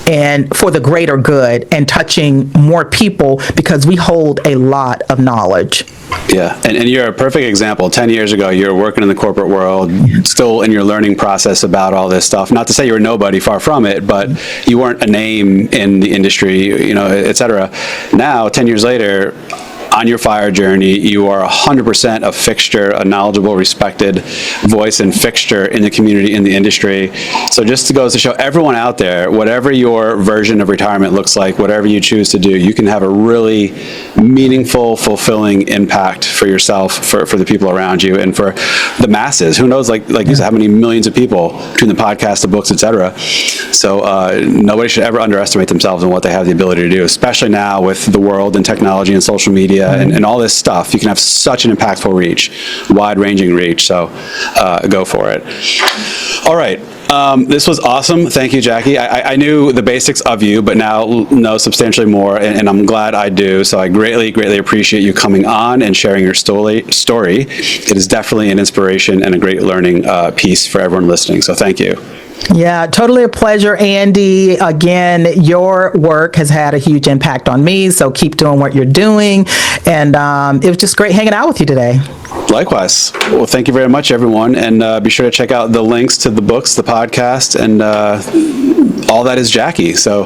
and for the greater good and touching more people, because we hold a lot of knowledge. Yeah, and you're a perfect example. 10 years ago, you were working in the corporate world, still in your learning process about all this stuff. Not to say you were nobody, far from it, but you weren't a name in the industry, et cetera. Now, 10 years later, on your FIRE journey, you are 100% a fixture, a knowledgeable, respected voice and fixture in the community, in the industry. So just to go to show everyone out there, whatever your version of retirement looks like, whatever you choose to do, you can have a really meaningful, fulfilling impact for yourself, for the people around you, and for the masses. Who knows, like you said, how many millions of people between the podcast, the books, etc. So nobody should ever underestimate themselves and what they have the ability to do, especially now with the world and technology and social media and all this stuff. You can have such an impactful reach, wide-ranging reach, so go for it. All right. This was awesome. Thank you, Jackie. I knew the basics of you, but now know substantially more, and I'm glad I do. So I greatly, greatly appreciate you coming on and sharing your story. It is definitely an inspiration and a great learning piece for everyone listening. So thank you. Yeah, totally a pleasure, Andy. Again, your work has had a huge impact on me, so keep doing what you're doing. And it was just great hanging out with you today. Likewise. Well, thank you very much, everyone. And be sure to check out the links to the books, the podcast, and all that is Jackie. So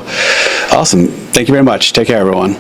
awesome. Thank you very much. Take care, everyone.